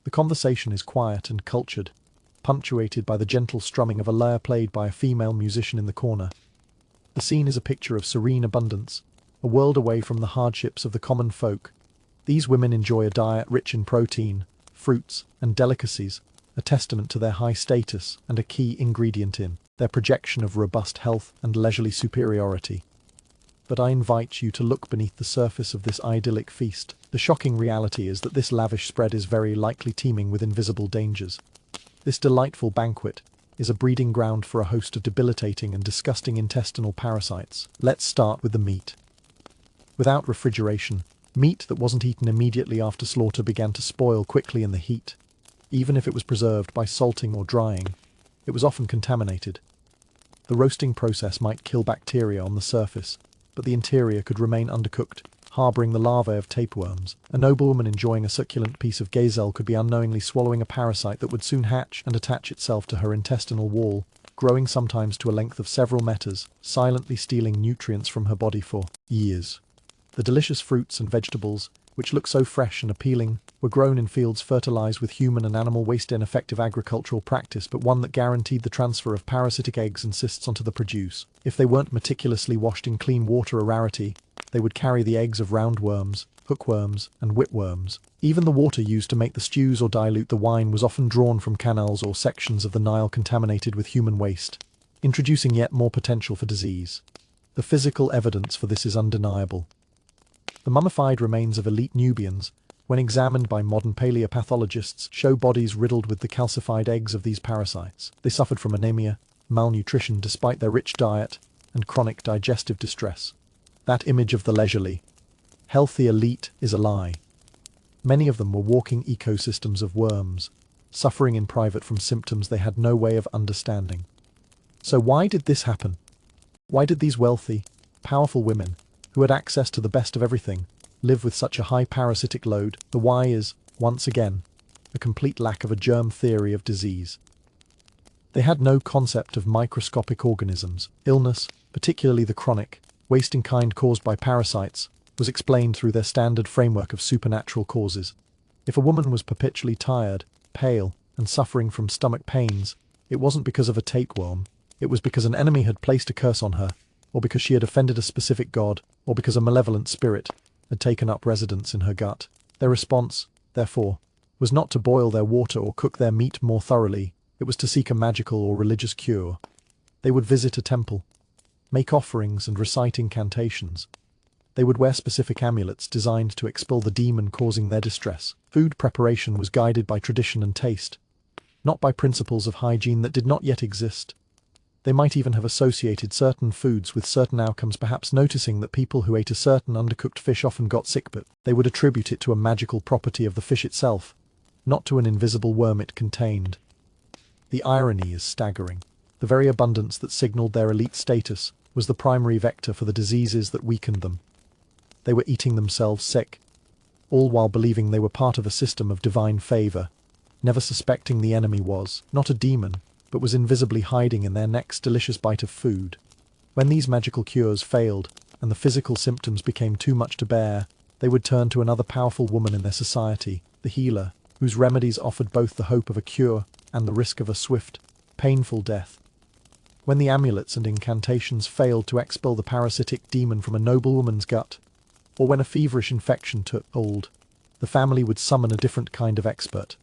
The conversation is quiet and cultured, punctuated by the gentle strumming of a lyre played by a female musician in the corner. The scene is a picture of serene abundance, a world away from the hardships of the common folk. These women enjoy a diet rich in protein, fruits, and delicacies, a testament to their high status and a key ingredient in their projection of robust health and leisurely superiority. But I invite you to look beneath the surface of this idyllic feast. The shocking reality is that this lavish spread is very likely teeming with invisible dangers. This delightful banquet is a breeding ground for a host of debilitating and disgusting intestinal parasites. Let's start with the meat. Without refrigeration, meat that wasn't eaten immediately after slaughter began to spoil quickly in the heat. Even if it was preserved by salting or drying, it was often contaminated. The roasting process might kill bacteria on the surface, but the interior could remain undercooked, harboring the larvae of tapeworms. A noblewoman enjoying a succulent piece of gazelle could be unknowingly swallowing a parasite that would soon hatch and attach itself to her intestinal wall, growing sometimes to a length of several meters, silently stealing nutrients from her body for years. The delicious fruits and vegetables, which look so fresh and appealing, were grown in fields fertilized with human and animal waste, an effective agricultural practice, but one that guaranteed the transfer of parasitic eggs and cysts onto the produce. If they weren't meticulously washed in clean water, a rarity, they would carry the eggs of roundworms, hookworms, and whipworms. Even the water used to make the stews or dilute the wine was often drawn from canals or sections of the Nile contaminated with human waste, introducing yet more potential for disease. The physical evidence for this is undeniable. The mummified remains of elite Nubians, when examined by modern paleopathologists, show bodies riddled with the calcified eggs of these parasites. They suffered from anemia, malnutrition despite their rich diet, and chronic digestive distress. That image of the leisurely, healthy elite is a lie. Many of them were walking ecosystems of worms, suffering in private from symptoms they had no way of understanding. So why did this happen? Why did these wealthy, powerful women, who had access to the best of everything, live with such a high parasitic load? The why is, once again, a complete lack of a germ theory of disease. They had no concept of microscopic organisms. Illness, particularly the chronic, wasting kind caused by parasites, was explained through their standard framework of supernatural causes. If a woman was perpetually tired, pale, and suffering from stomach pains, it wasn't because of a tapeworm. It was because an enemy had placed a curse on her, or because she had offended a specific god, or because a malevolent spirit had taken up residence in her gut. Their response, therefore, was not to boil their water or cook their meat more thoroughly. It was to seek a magical or religious cure. They would visit a temple, make offerings and recite incantations. They would wear specific amulets designed to expel the demon causing their distress. Food preparation was guided by tradition and taste, not by principles of hygiene that did not yet exist. They might even have associated certain foods with certain outcomes, perhaps noticing that people who ate a certain undercooked fish often got sick, but they would attribute it to a magical property of the fish itself, not to an invisible worm it contained. The irony is staggering. The very abundance that signaled their elite status was the primary vector for the diseases that weakened them. They were eating themselves sick, all while believing they were part of a system of divine favor, never suspecting the enemy was not a demon, but was invisibly hiding in their next delicious bite of food. When these magical cures failed, and the physical symptoms became too much to bear, they would turn to another powerful woman in their society, the healer, whose remedies offered both the hope of a cure and the risk of a swift, painful death. When the amulets and incantations failed to expel the parasitic demon from a noble woman's gut, or when a feverish infection took hold, the family would summon a different kind of expert.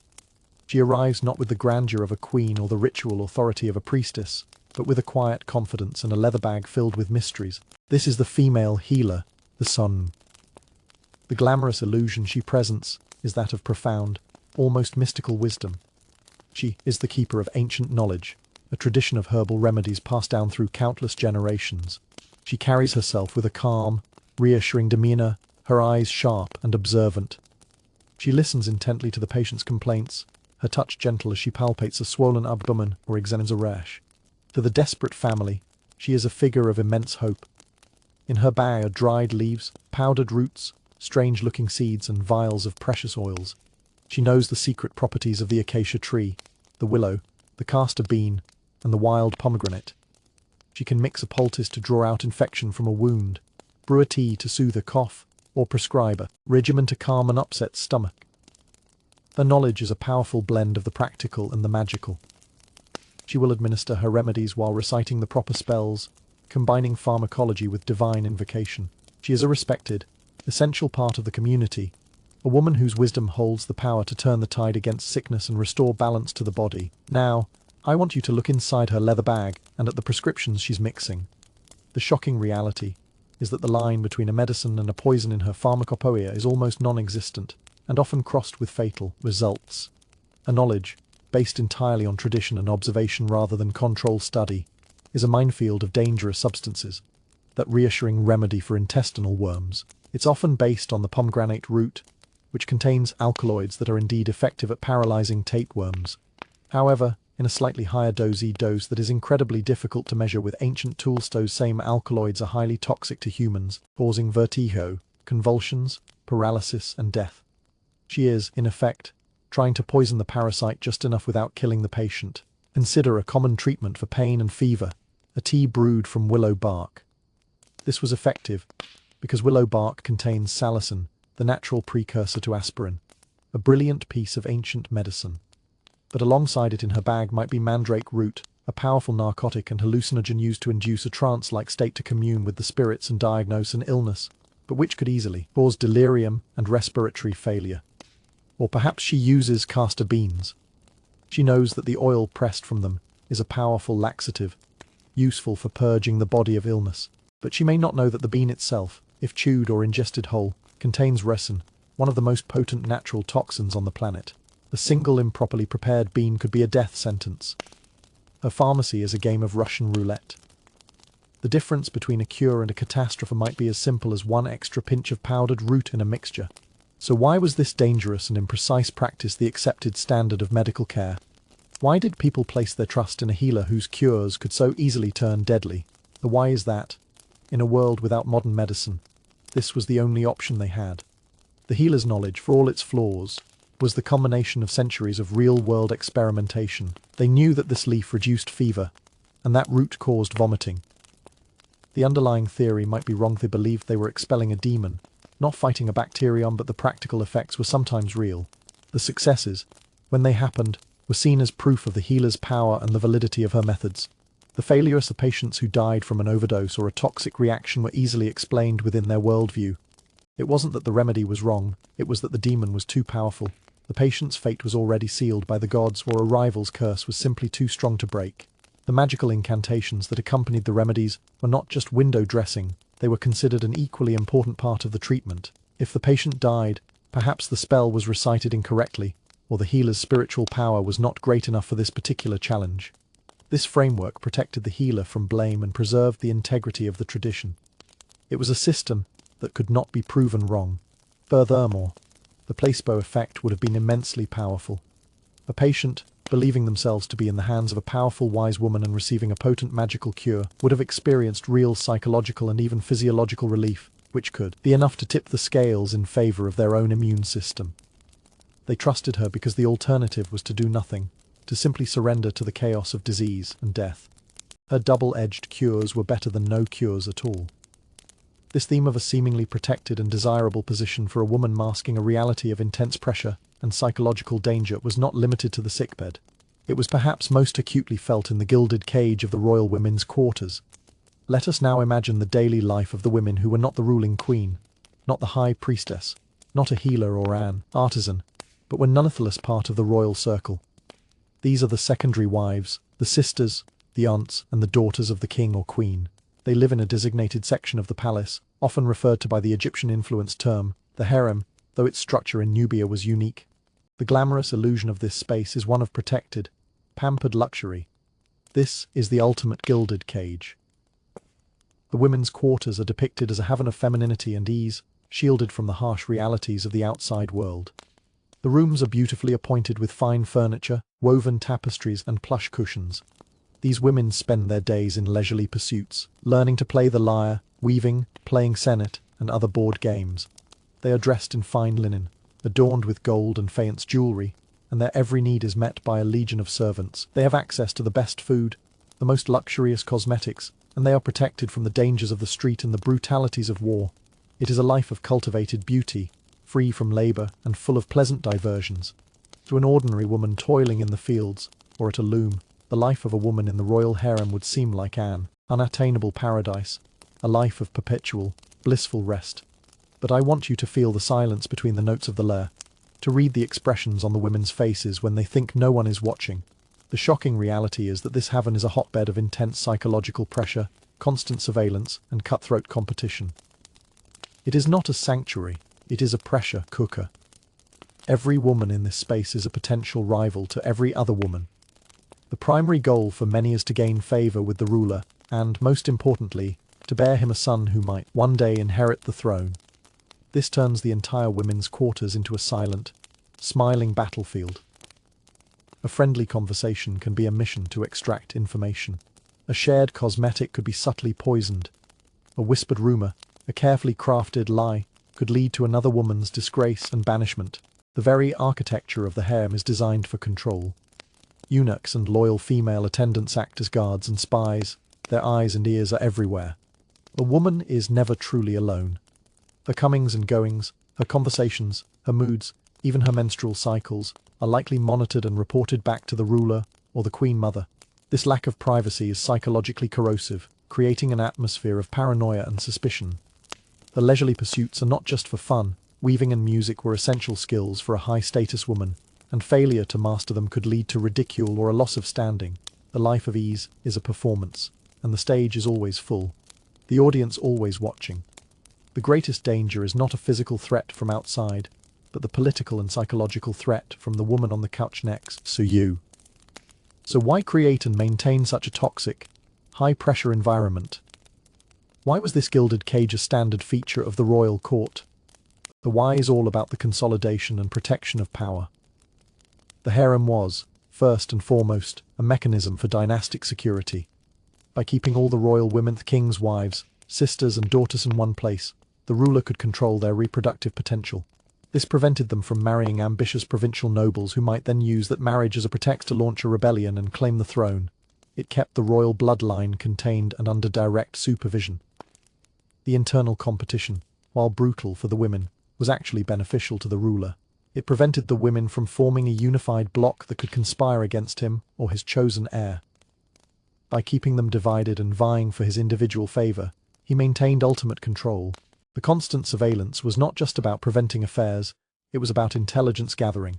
She arrives not with the grandeur of a queen or the ritual authority of a priestess, but with a quiet confidence and a leather bag filled with mysteries. This is the female healer, the sun. The glamorous illusion she presents is that of profound, almost mystical wisdom. She is the keeper of ancient knowledge, a tradition of herbal remedies passed down through countless generations. She carries herself with a calm, reassuring demeanor, her eyes sharp and observant. She listens intently to the patient's complaints, her touch gentle as she palpates a swollen abdomen or examines a rash. To the desperate family, she is a figure of immense hope. In her bag are dried leaves, powdered roots, strange-looking seeds, and vials of precious oils. She knows the secret properties of the acacia tree, the willow, the castor bean, and the wild pomegranate. She can mix a poultice to draw out infection from a wound, brew a tea to soothe a cough, or prescribe a regimen to calm an upset stomach. Her knowledge is a powerful blend of the practical and the magical. She will administer her remedies while reciting the proper spells, combining pharmacology with divine invocation. She is a respected, essential part of the community, a woman whose wisdom holds the power to turn the tide against sickness and restore balance to the body. Now, I want you to look inside her leather bag and at the prescriptions she's mixing. The shocking reality is that the line between a medicine and a poison in her pharmacopoeia is almost non-existent, and often crossed with fatal results. A knowledge, based entirely on tradition and observation rather than controlled study, is a minefield of dangerous substances. That reassuring remedy for intestinal worms, it's often based on the pomegranate root, which contains alkaloids that are indeed effective at paralyzing tapeworms. However, in a slightly higher dose that is incredibly difficult to measure with ancient tools, those same alkaloids are highly toxic to humans, causing vertigo, convulsions, paralysis, and death. She is, in effect, trying to poison the parasite just enough without killing the patient. Consider a common treatment for pain and fever, a tea brewed from willow bark. This was effective because willow bark contains salicin, the natural precursor to aspirin, a brilliant piece of ancient medicine. But alongside it in her bag might be mandrake root, a powerful narcotic and hallucinogen used to induce a trance-like state to commune with the spirits and diagnose an illness, but which could easily cause delirium and respiratory failure. Or perhaps she uses castor beans. She knows that the oil pressed from them is a powerful laxative, useful for purging the body of illness. But she may not know that the bean itself, if chewed or ingested whole, contains resin, one of the most potent natural toxins on the planet. A single improperly prepared bean could be a death sentence. Her pharmacy is a game of Russian roulette. The difference between a cure and a catastrophe might be as simple as one extra pinch of powdered root in a mixture. So why was this dangerous and imprecise practice the accepted standard of medical care? Why did people place their trust in a healer whose cures could so easily turn deadly? The why is that, in a world without modern medicine, this was the only option they had. The healer's knowledge, for all its flaws, was the combination of centuries of real-world experimentation. They knew that this leaf reduced fever, and that root caused vomiting. The underlying theory might be wrong. They believed they were expelling a demon, not fighting a bacterium, but the practical effects were sometimes real. The successes, when they happened, were seen as proof of the healer's power and the validity of her methods. The failures of patients who died from an overdose or a toxic reaction were easily explained within their worldview. It wasn't that the remedy was wrong, it was that the demon was too powerful. The patient's fate was already sealed by the gods, or a rival's curse was simply too strong to break. The magical incantations that accompanied the remedies were not just window dressing, they were considered an equally important part of the treatment. If the patient died, perhaps the spell was recited incorrectly, or the healer's spiritual power was not great enough for this particular challenge. This framework protected the healer from blame and preserved the integrity of the tradition. It was a system that could not be proven wrong. Furthermore, the placebo effect would have been immensely powerful. A patient, believing themselves to be in the hands of a powerful wise woman and receiving a potent magical cure, would have experienced real psychological and even physiological relief, which could be enough to tip the scales in favor of their own immune system. They trusted her because the alternative was to do nothing, to simply surrender to the chaos of disease and death. Her double-edged cures were better than no cures at all. This theme of a seemingly protected and desirable position for a woman masking a reality of intense pressure and psychological danger was not limited to the sickbed. It was perhaps most acutely felt in the gilded cage of the royal women's quarters. Let us now imagine the daily life of the women who were not the ruling queen, not the high priestess, not a healer or an artisan, but were nonetheless part of the royal circle. These are the secondary wives, the sisters, the aunts, and the daughters of the king or queen. They live in a designated section of the palace, often referred to by the Egyptian-influenced term, the harem, though its structure in Nubia was unique. The glamorous illusion of this space is one of protected, pampered luxury. This is the ultimate gilded cage. The women's quarters are depicted as a haven of femininity and ease, shielded from the harsh realities of the outside world. The rooms are beautifully appointed with fine furniture, woven tapestries, and plush cushions. These women spend their days in leisurely pursuits, learning to play the lyre, weaving, playing senet, and other board games. They are dressed in fine linen, adorned with gold and faience jewelry, and their every need is met by a legion of servants. They have access to the best food, the most luxurious cosmetics, and they are protected from the dangers of the street and the brutalities of war. It is a life of cultivated beauty, free from labor and full of pleasant diversions. To an ordinary woman toiling in the fields, or at a loom, the life of a woman in the royal harem would seem like an unattainable paradise, a life of perpetual, blissful rest. But I want you to feel the silence between the notes of the lyre, to read the expressions on the women's faces when they think no one is watching. The shocking reality is that this haven is a hotbed of intense psychological pressure, constant surveillance, and cutthroat competition. It is not a sanctuary, it is a pressure cooker. Every woman in this space is a potential rival to every other woman. The primary goal for many is to gain favor with the ruler, and, most importantly, to bear him a son who might one day inherit the throne. This turns the entire women's quarters into a silent, smiling battlefield. A friendly conversation can be a mission to extract information. A shared cosmetic could be subtly poisoned. A whispered rumor, a carefully crafted lie, could lead to another woman's disgrace and banishment. The very architecture of the harem is designed for control. Eunuchs and loyal female attendants act as guards and spies. Their eyes and ears are everywhere. A woman is never truly alone. Her comings and goings, her conversations, her moods, even her menstrual cycles, are likely monitored and reported back to the ruler or the queen mother. This lack of privacy is psychologically corrosive, creating an atmosphere of paranoia and suspicion. The leisurely pursuits are not just for fun. Weaving and music were essential skills for a high-status woman, and failure to master them could lead to ridicule or a loss of standing. The life of ease is a performance, and the stage is always full. the audience always watching. The greatest danger is not a physical threat from outside, but the political and psychological threat from the woman on the couch next to you. So why create and maintain such a toxic, high-pressure environment? Why was this gilded cage a standard feature of the royal court? The why is all about the consolidation and protection of power. The harem was, first and foremost, a mechanism for dynastic security. By keeping all the royal women, the king's wives, sisters and daughters in one place, the ruler could control their reproductive potential. This prevented them from marrying ambitious provincial nobles who might then use that marriage as a pretext to launch a rebellion and claim the throne. It kept the royal bloodline contained and under direct supervision. The internal competition, while brutal for the women, was actually beneficial to the ruler. It prevented the women from forming a unified bloc that could conspire against him or his chosen heir. By keeping them divided and vying for his individual favor, he maintained ultimate control. The constant surveillance was not just about preventing affairs, it was about intelligence gathering.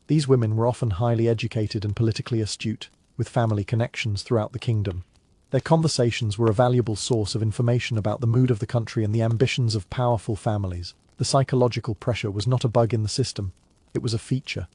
These women were often highly educated and politically astute, with family connections throughout the kingdom. Their conversations were a valuable source of information about the mood of the country and the ambitions of powerful families. The psychological pressure was not a bug in the system, it was a feature.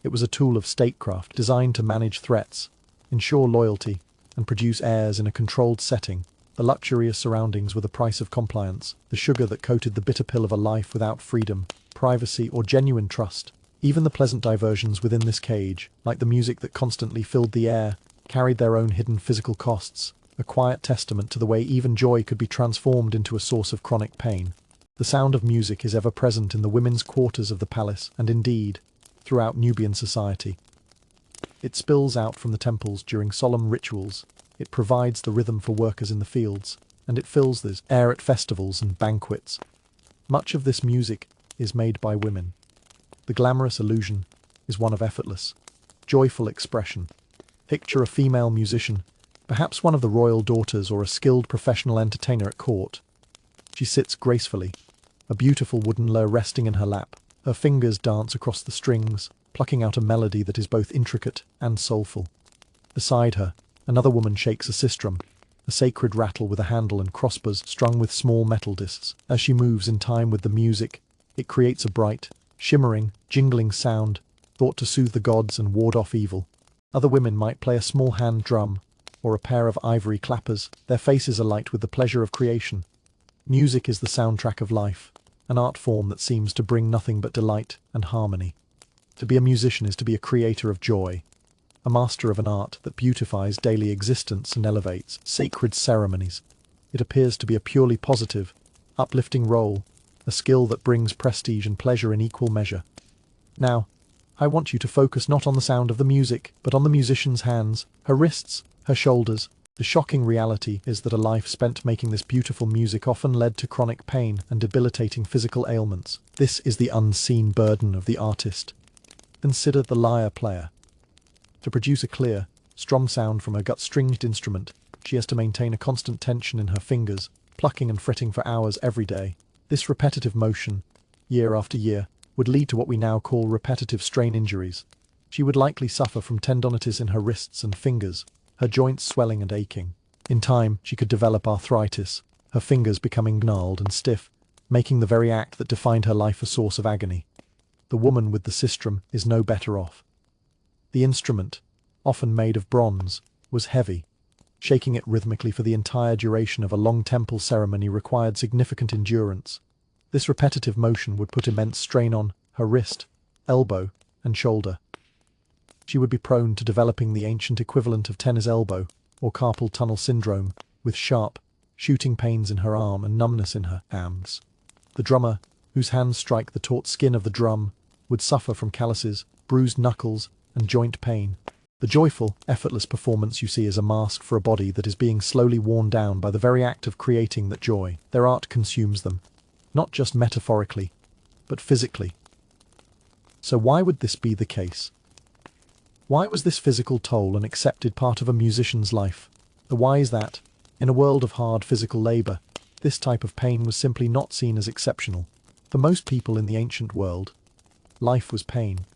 It was a tool of statecraft designed to manage threats, ensure loyalty, and produce heirs in a controlled setting. The luxurious surroundings were the price of compliance, the sugar that coated the bitter pill of a life without freedom, privacy, or genuine trust. Even the pleasant diversions within this cage, like the music that constantly filled the air, carried their own hidden physical costs, a quiet testament to the way even joy could be transformed into a source of chronic pain. The sound of music is ever present in the women's quarters of the palace, and indeed, throughout Nubian society. It spills out from the temples during solemn rituals, it provides the rhythm for workers in the fields, and it fills the air at festivals and banquets. Much of this music is made by women. The glamorous illusion is one of effortless, joyful expression. Picture a female musician, perhaps one of the royal daughters or a skilled professional entertainer at court. She sits gracefully, a beautiful wooden lyre resting in her lap. Her fingers dance across the strings, plucking out a melody that is both intricate and soulful. Beside her, another woman shakes a sistrum, a sacred rattle with a handle and crossbars strung with small metal discs. As she moves in time with the music, it creates a bright, shimmering, jingling sound, thought to soothe the gods and ward off evil. Other women might play a small hand drum, or a pair of ivory clappers, their faces alight with the pleasure of creation. Music is the soundtrack of life, an art form that seems to bring nothing but delight and harmony. To be a musician is to be a creator of joy, a master of an art that beautifies daily existence and elevates sacred ceremonies. It appears to be a purely positive, uplifting role, a skill that brings prestige and pleasure in equal measure. Now, I want you to focus not on the sound of the music, but on the musician's hands, her wrists, her shoulders. The shocking reality is that a life spent making this beautiful music often led to chronic pain and debilitating physical ailments. This is the unseen burden of the artist. Consider the lyre player. To produce a clear, strong sound from a gut-stringed instrument, she has to maintain a constant tension in her fingers, plucking and fretting for hours every day. This repetitive motion, year after year, would lead to what we now call repetitive strain injuries. She would likely suffer from tendonitis in her wrists and fingers, her joints swelling and aching. In time, she could develop arthritis, her fingers becoming gnarled and stiff, making the very act that defined her life a source of agony. The woman with the sistrum is no better off. The instrument, often made of bronze, was heavy. Shaking it rhythmically for the entire duration of a long temple ceremony required significant endurance. This repetitive motion would put immense strain on her wrist, elbow, and shoulder. She would be prone to developing the ancient equivalent of tennis elbow, or carpal tunnel syndrome, with sharp, shooting pains in her arm and numbness in her hams. The drummer, whose hands strike the taut skin of the drum, would suffer from calluses, bruised knuckles, and joint pain. The joyful, effortless performance you see is a mask for a body that is being slowly worn down by the very act of creating that joy. Their art consumes them, not just metaphorically, but physically. So why would this be the case? Why was this physical toll an accepted part of a musician's life? The why is that, in a world of hard physical labor, this type of pain was simply not seen as exceptional. For most people in the ancient world, life was pain.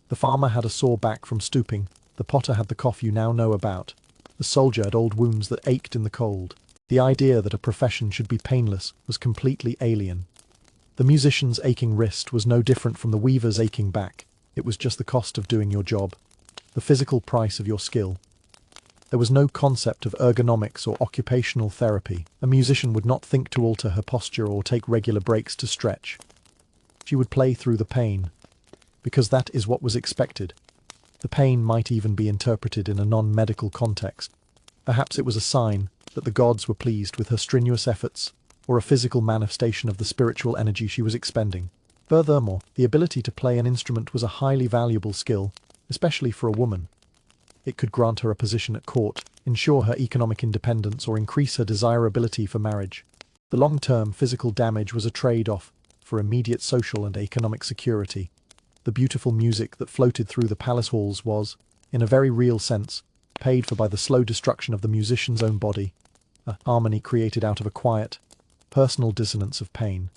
The farmer had a sore back from stooping, the potter had the cough you now know about, the soldier had old wounds that ached in the cold. The idea that a profession should be painless was completely alien. The musician's aching wrist was no different from the weaver's aching back. It was just the cost of doing your job, the physical price of your skill. There was no concept of ergonomics or occupational therapy. A musician would not think to alter her posture or take regular breaks to stretch. She would play through the pain, because that is what was expected. The pain might even be interpreted in a non-medical context. Perhaps it was a sign that the gods were pleased with her strenuous efforts, or a physical manifestation of the spiritual energy she was expending. Furthermore, the ability to play an instrument was a highly valuable skill, especially for a woman. It could grant her a position at court, ensure her economic independence, or increase her desirability for marriage. The long-term physical damage was a trade-off for immediate social and economic security. The beautiful music that floated through the palace halls was, in a very real sense, paid for by the slow destruction of the musician's own body, a harmony created out of a quiet, personal dissonance of pain.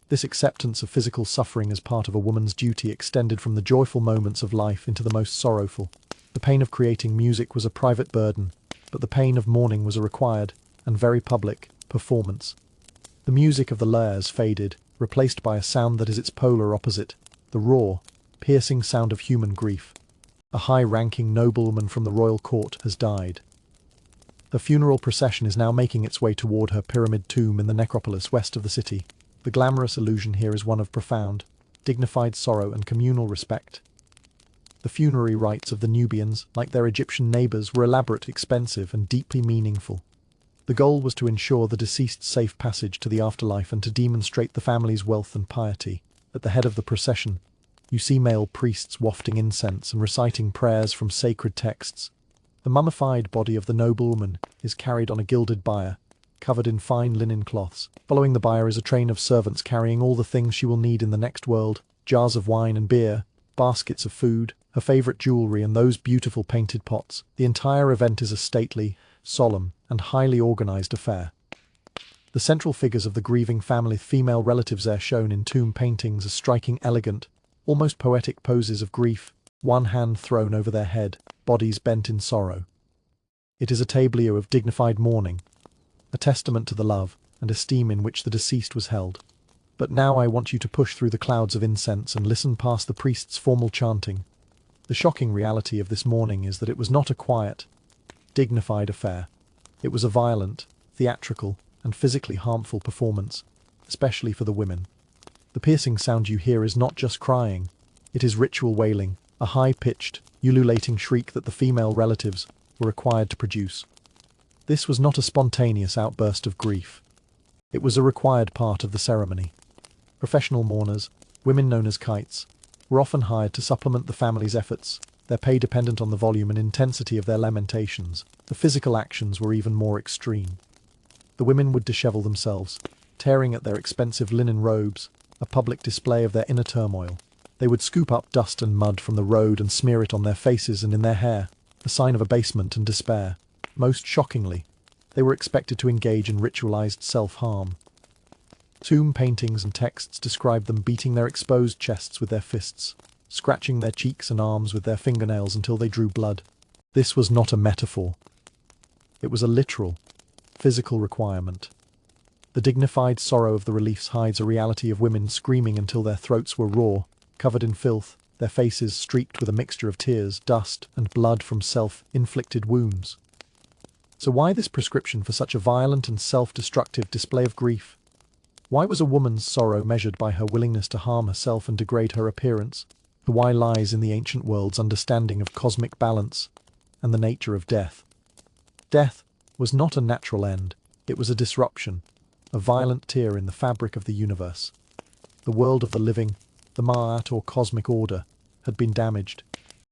This acceptance of physical suffering as part of a woman's duty extended from the joyful moments of life into the most sorrowful. The pain of creating music was a private burden, but the pain of mourning was a required, and very public, performance. The music of the lyres faded, replaced by a sound that is its polar opposite, the raw, piercing sound of human grief. A high-ranking noblewoman from the royal court has died. The funeral procession is now making its way toward her pyramid tomb in the necropolis west of the city. The glamorous illusion here is one of profound, dignified sorrow and communal respect. The funerary rites of the Nubians, like their Egyptian neighbors, were elaborate, expensive, and deeply meaningful. The goal was to ensure the deceased's safe passage to the afterlife and to demonstrate the family's wealth and piety. At the head of the procession, you see male priests wafting incense and reciting prayers from sacred texts. The mummified body of the noblewoman is carried on a gilded bier, covered in fine linen cloths. Following the bier is a train of servants carrying all the things she will need in the next world: jars of wine and beer, baskets of food, her favorite jewelry, and those beautiful painted pots. The entire event is a stately, solemn, and highly organized affair. The central figures of the grieving family, female relatives, are shown in tomb paintings as striking, elegant, almost poetic poses of grief, one hand thrown over their head, bodies bent in sorrow. It is a tableau of dignified mourning, a testament to the love and esteem in which the deceased was held. But now I want you to push through the clouds of incense and listen past the priest's formal chanting. The shocking reality of this mourning is that it was not a quiet, dignified affair. It was a violent, theatrical, and physically harmful performance, especially for the women. The piercing sound you hear is not just crying, it is ritual wailing, a high-pitched, ululating shriek that the female relatives were required to produce. This was not a spontaneous outburst of grief. It was a required part of the ceremony. Professional mourners, women known as kites, were often hired to supplement the family's efforts, their pay dependent on the volume and intensity of their lamentations. The physical actions were even more extreme. The women would dishevel themselves, tearing at their expensive linen robes, a public display of their inner turmoil. They would scoop up dust and mud from the road and smear it on their faces and in their hair, a sign of abasement and despair. Most shockingly, they were expected to engage in ritualized self-harm. Tomb paintings and texts described them beating their exposed chests with their fists, scratching their cheeks and arms with their fingernails until they drew blood. This was not a metaphor. It was a literal, physical requirement. The dignified sorrow of the reliefs hides a reality of women screaming until their throats were raw, covered in filth, their faces streaked with a mixture of tears, dust, and blood from self-inflicted wounds. So why this prescription for such a violent and self-destructive display of grief? Why was a woman's sorrow measured by her willingness to harm herself and degrade her appearance? The why lies in the ancient world's understanding of cosmic balance and the nature of death. Death was not a natural end, it was a disruption, a violent tear in the fabric of the universe. The world of the living, the Ma'at or cosmic order, had been damaged.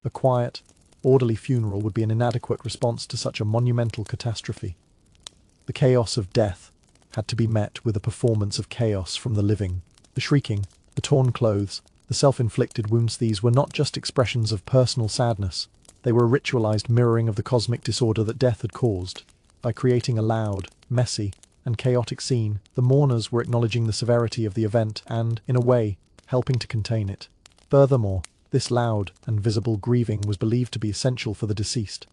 A quiet, orderly funeral would be an inadequate response to such a monumental catastrophe. The chaos of death had to be met with a performance of chaos from the living. The shrieking, the torn clothes, the self-inflicted wounds, these were not just expressions of personal sadness, they were a ritualized mirroring of the cosmic disorder that death had caused. By creating a loud, messy, and chaotic scene, the mourners were acknowledging the severity of the event and, in a way, helping to contain it. Furthermore, this loud and visible grieving was believed to be essential for the deceased.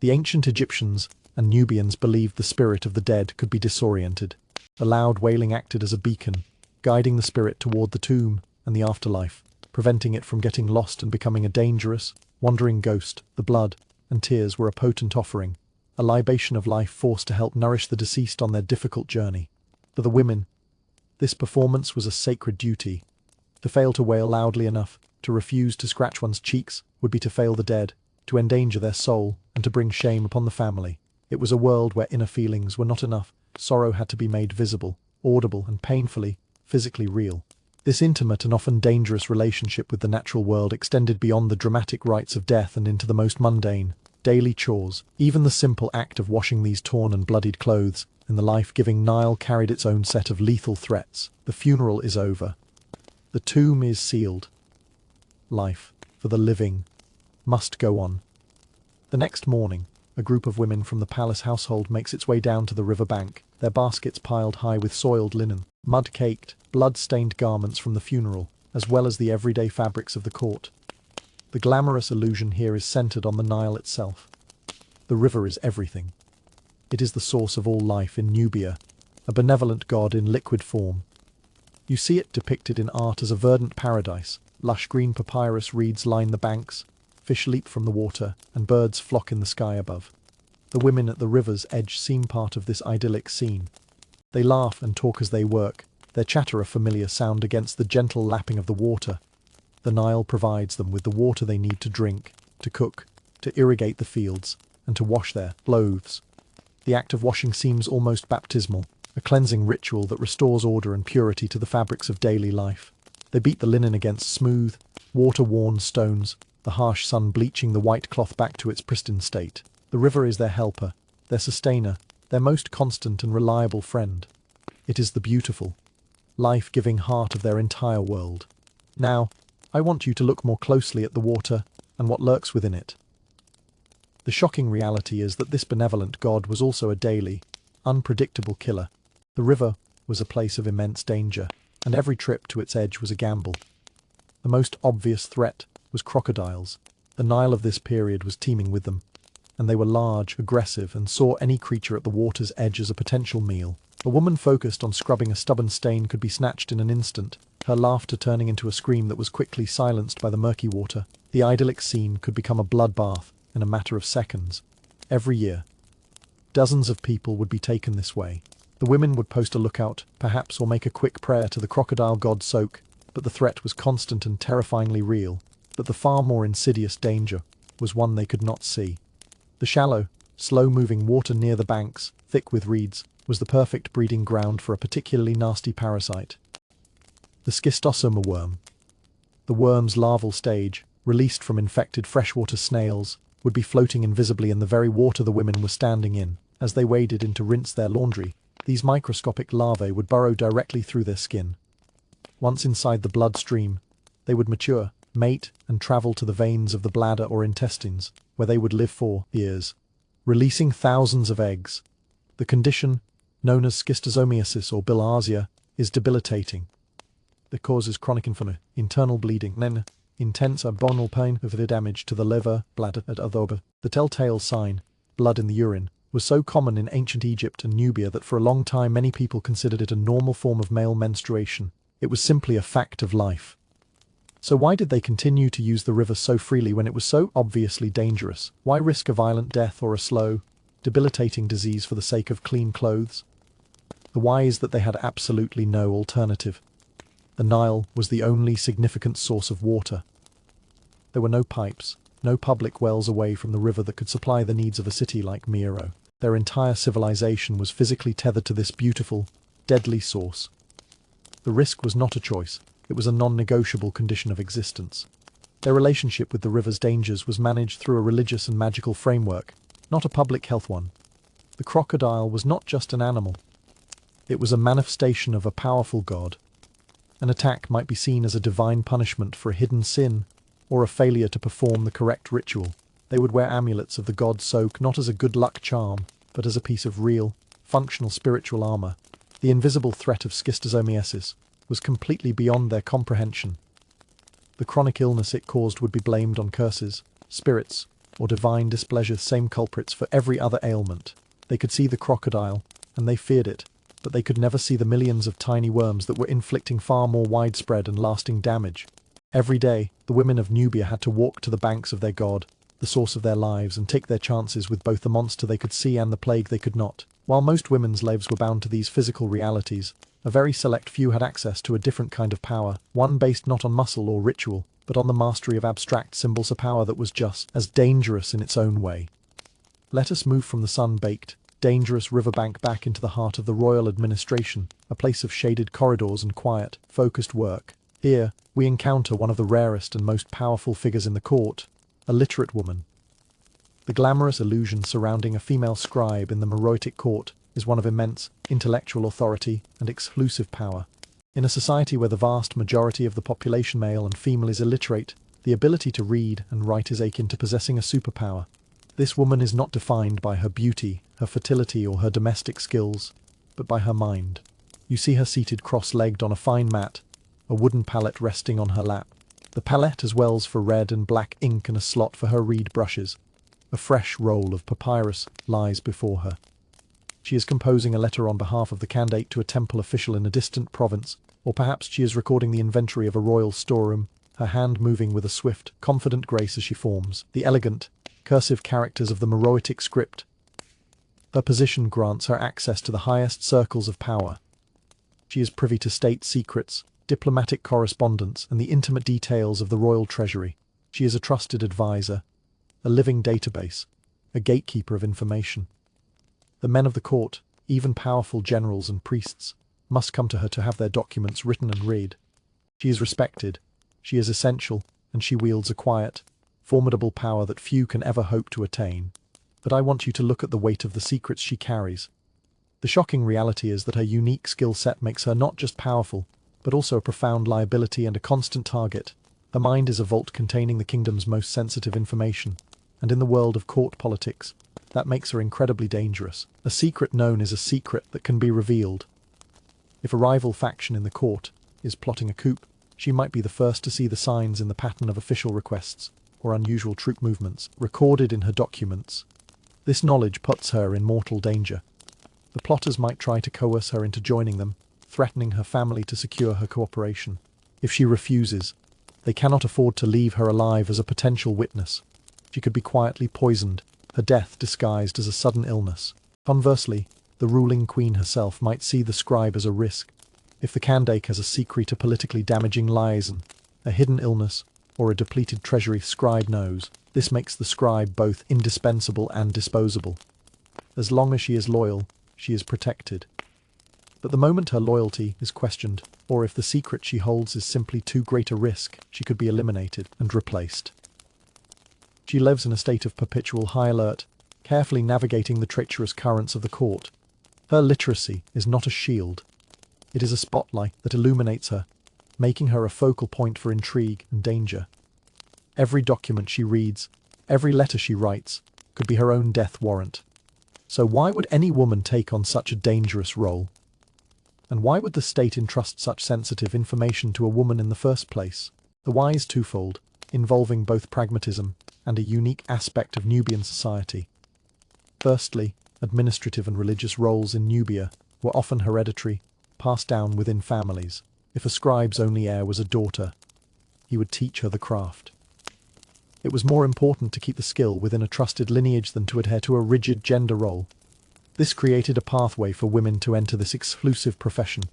The ancient Egyptians and Nubians believed the spirit of the dead could be disoriented. The loud wailing acted as a beacon, guiding the spirit toward the tomb and the afterlife, preventing it from getting lost and becoming a dangerous, wandering ghost. The blood and tears were a potent offering, a libation of life force to help nourish the deceased on their difficult journey. For the women, this performance was a sacred duty. To fail to wail loudly enough, to refuse to scratch one's cheeks, would be to fail the dead, to endanger their soul, and to bring shame upon the family. It was a world where inner feelings were not enough. Sorrow had to be made visible, audible, and painfully, physically real. This intimate and often dangerous relationship with the natural world extended beyond the dramatic rites of death and into the most mundane, daily chores. Even the simple act of washing these torn and bloodied clothes in the life-giving Nile carried its own set of lethal threats. The funeral is over. The tomb is sealed. Life, for the living, must go on. The next morning, a group of women from the palace household makes its way down to the river bank, their baskets piled high with soiled linen, mud-caked, blood-stained garments from the funeral, as well as the everyday fabrics of the court. The glamorous illusion here is centered on the Nile itself. The river is everything. It is the source of all life in Nubia, a benevolent god in liquid form. You see it depicted in art as a verdant paradise. Lush green papyrus reeds line the banks, fish leap from the water, and birds flock in the sky above. The women at the river's edge seem part of this idyllic scene. They laugh and talk as they work, their chatter a familiar sound against the gentle lapping of the water. The Nile provides them with the water they need to drink, to cook, to irrigate the fields, and to wash their clothes. The act of washing seems almost baptismal, a cleansing ritual that restores order and purity to the fabrics of daily life. They beat the linen against smooth, water-worn stones, the harsh sun bleaching the white cloth back to its pristine state. The river is their helper, their sustainer, their most constant and reliable friend. It is the beautiful, life-giving heart of their entire world. Now, I want you to look more closely at the water and what lurks within it. The shocking reality is that this benevolent god was also a daily, unpredictable killer. The river was a place of immense danger, and every trip to its edge was a gamble. The most obvious threat was crocodiles. The Nile of this period was teeming with them, and they were large, aggressive, and saw any creature at the water's edge as a potential meal. A woman focused on scrubbing a stubborn stain could be snatched in an instant, her laughter turning into a scream that was quickly silenced by the murky water. The idyllic scene could become a bloodbath in a matter of seconds. Every year, dozens of people would be taken this way. The women would post a lookout, perhaps, or make a quick prayer to the crocodile god Soak, but the threat was constant and terrifyingly real. But the far more insidious danger was one they could not see. The shallow, slow-moving water near the banks, thick with reeds, was the perfect breeding ground for a particularly nasty parasite. The schistosoma worm. The worm's larval stage, released from infected freshwater snails, would be floating invisibly in the very water the women were standing in. As they waded in to rinse their laundry, these microscopic larvae would burrow directly through their skin. Once inside the bloodstream, they would mature, mate, and travel to the veins of the bladder or intestines, where they would live for years, releasing thousands of eggs. The condition, known as schistosomiasis or bilharzia, is debilitating. It causes chronic internal bleeding, intense abdominal pain with damage to the liver, bladder, and other. The telltale sign, blood in the urine, was so common in ancient Egypt and Nubia that for a long time many people considered it a normal form of male menstruation. It was simply a fact of life. So why did they continue to use the river so freely when it was so obviously dangerous? Why risk a violent death or a slow, debilitating disease for the sake of clean clothes? The why is that they had absolutely no alternative. The Nile was the only significant source of water. There were no pipes, no public wells away from the river that could supply the needs of a city like Meero. Their entire civilization was physically tethered to this beautiful, deadly source. The risk was not a choice, it was a non-negotiable condition of existence. Their relationship with the river's dangers was managed through a religious and magical framework, not a public health one. The crocodile was not just an animal. It was a manifestation of a powerful god. An attack might be seen as a divine punishment for a hidden sin, or a failure to perform the correct ritual. They would wear amulets of the god Soak not as a good luck charm, but as a piece of real, functional spiritual armor. The invisible threat of schistosomiasis was completely beyond their comprehension. The chronic illness it caused would be blamed on curses, spirits, or divine displeasure, same culprits for every other ailment. They could see the crocodile, and they feared it, but they could never see the millions of tiny worms that were inflicting far more widespread and lasting damage. Every day, the women of Nubia had to walk to the banks of their god, the source of their lives, and take their chances with both the monster they could see and the plague they could not. While most women's lives were bound to these physical realities, a very select few had access to a different kind of power, one based not on muscle or ritual, but on the mastery of abstract symbols, a power that was just as dangerous in its own way. Let us move from the sun-baked, dangerous riverbank back into the heart of the royal administration, a place of shaded corridors and quiet, focused work. Here, we encounter one of the rarest and most powerful figures in the court, a literate woman. The glamorous illusion surrounding a female scribe in the Meroitic court is one of immense intellectual authority and exclusive power. In a society where the vast majority of the population, male and female, is illiterate, the ability to read and write is akin to possessing a superpower. This woman is not defined by her beauty, her fertility, or her domestic skills, but by her mind. You see her seated cross-legged on a fine mat, a wooden palette resting on her lap. The palette has wells for red and black ink and a slot for her reed brushes. A fresh roll of papyrus lies before her. She is composing a letter on behalf of the candidate to a temple official in a distant province, or perhaps she is recording the inventory of a royal storeroom, her hand moving with a swift, confident grace as she forms the elegant, cursive characters of the Meroitic script. Her position grants her access to the highest circles of power. She is privy to state secrets, diplomatic correspondence, and the intimate details of the royal treasury. She is a trusted advisor, a living database, a gatekeeper of information. The men of the court, even powerful generals and priests, must come to her to have their documents written and read. She is respected, she is essential, and she wields a quiet, formidable power that few can ever hope to attain. But I want you to look at the weight of the secrets she carries. The shocking reality is that her unique skill set makes her not just powerful, but also a profound liability and a constant target. Her mind is a vault containing the kingdom's most sensitive information, and in the world of court politics, that makes her incredibly dangerous. A secret known is a secret that can be revealed. If a rival faction in the court is plotting a coup, she might be the first to see the signs in the pattern of official requests or unusual troop movements recorded in her documents. This knowledge puts her in mortal danger. The plotters might try to coerce her into joining them, threatening her family to secure her cooperation. If she refuses, they cannot afford to leave her alive as a potential witness. She could be quietly poisoned, her death disguised as a sudden illness. Conversely, the ruling queen herself might see the scribe as a risk. If the candidate has a secret, a politically damaging liaison, a hidden illness, or a depleted treasury, scribe knows. This makes the scribe both indispensable and disposable. As long as she is loyal, she is protected. But the moment her loyalty is questioned, or if the secret she holds is simply too great a risk, she could be eliminated and replaced. She lives in a state of perpetual high alert, carefully navigating the treacherous currents of the court. Her literacy is not a shield. It is a spotlight that illuminates her, making her a focal point for intrigue and danger. Every document she reads, every letter she writes, could be her own death warrant. So why would any woman take on such a dangerous role? And why would the state entrust such sensitive information to a woman in the first place? The why is twofold, involving both pragmatism and a unique aspect of Nubian society. Firstly, administrative and religious roles in Nubia were often hereditary, passed down within families. If a scribe's only heir was a daughter, he would teach her the craft. It was more important to keep the skill within a trusted lineage than to adhere to a rigid gender role. This created a pathway for women to enter this exclusive profession.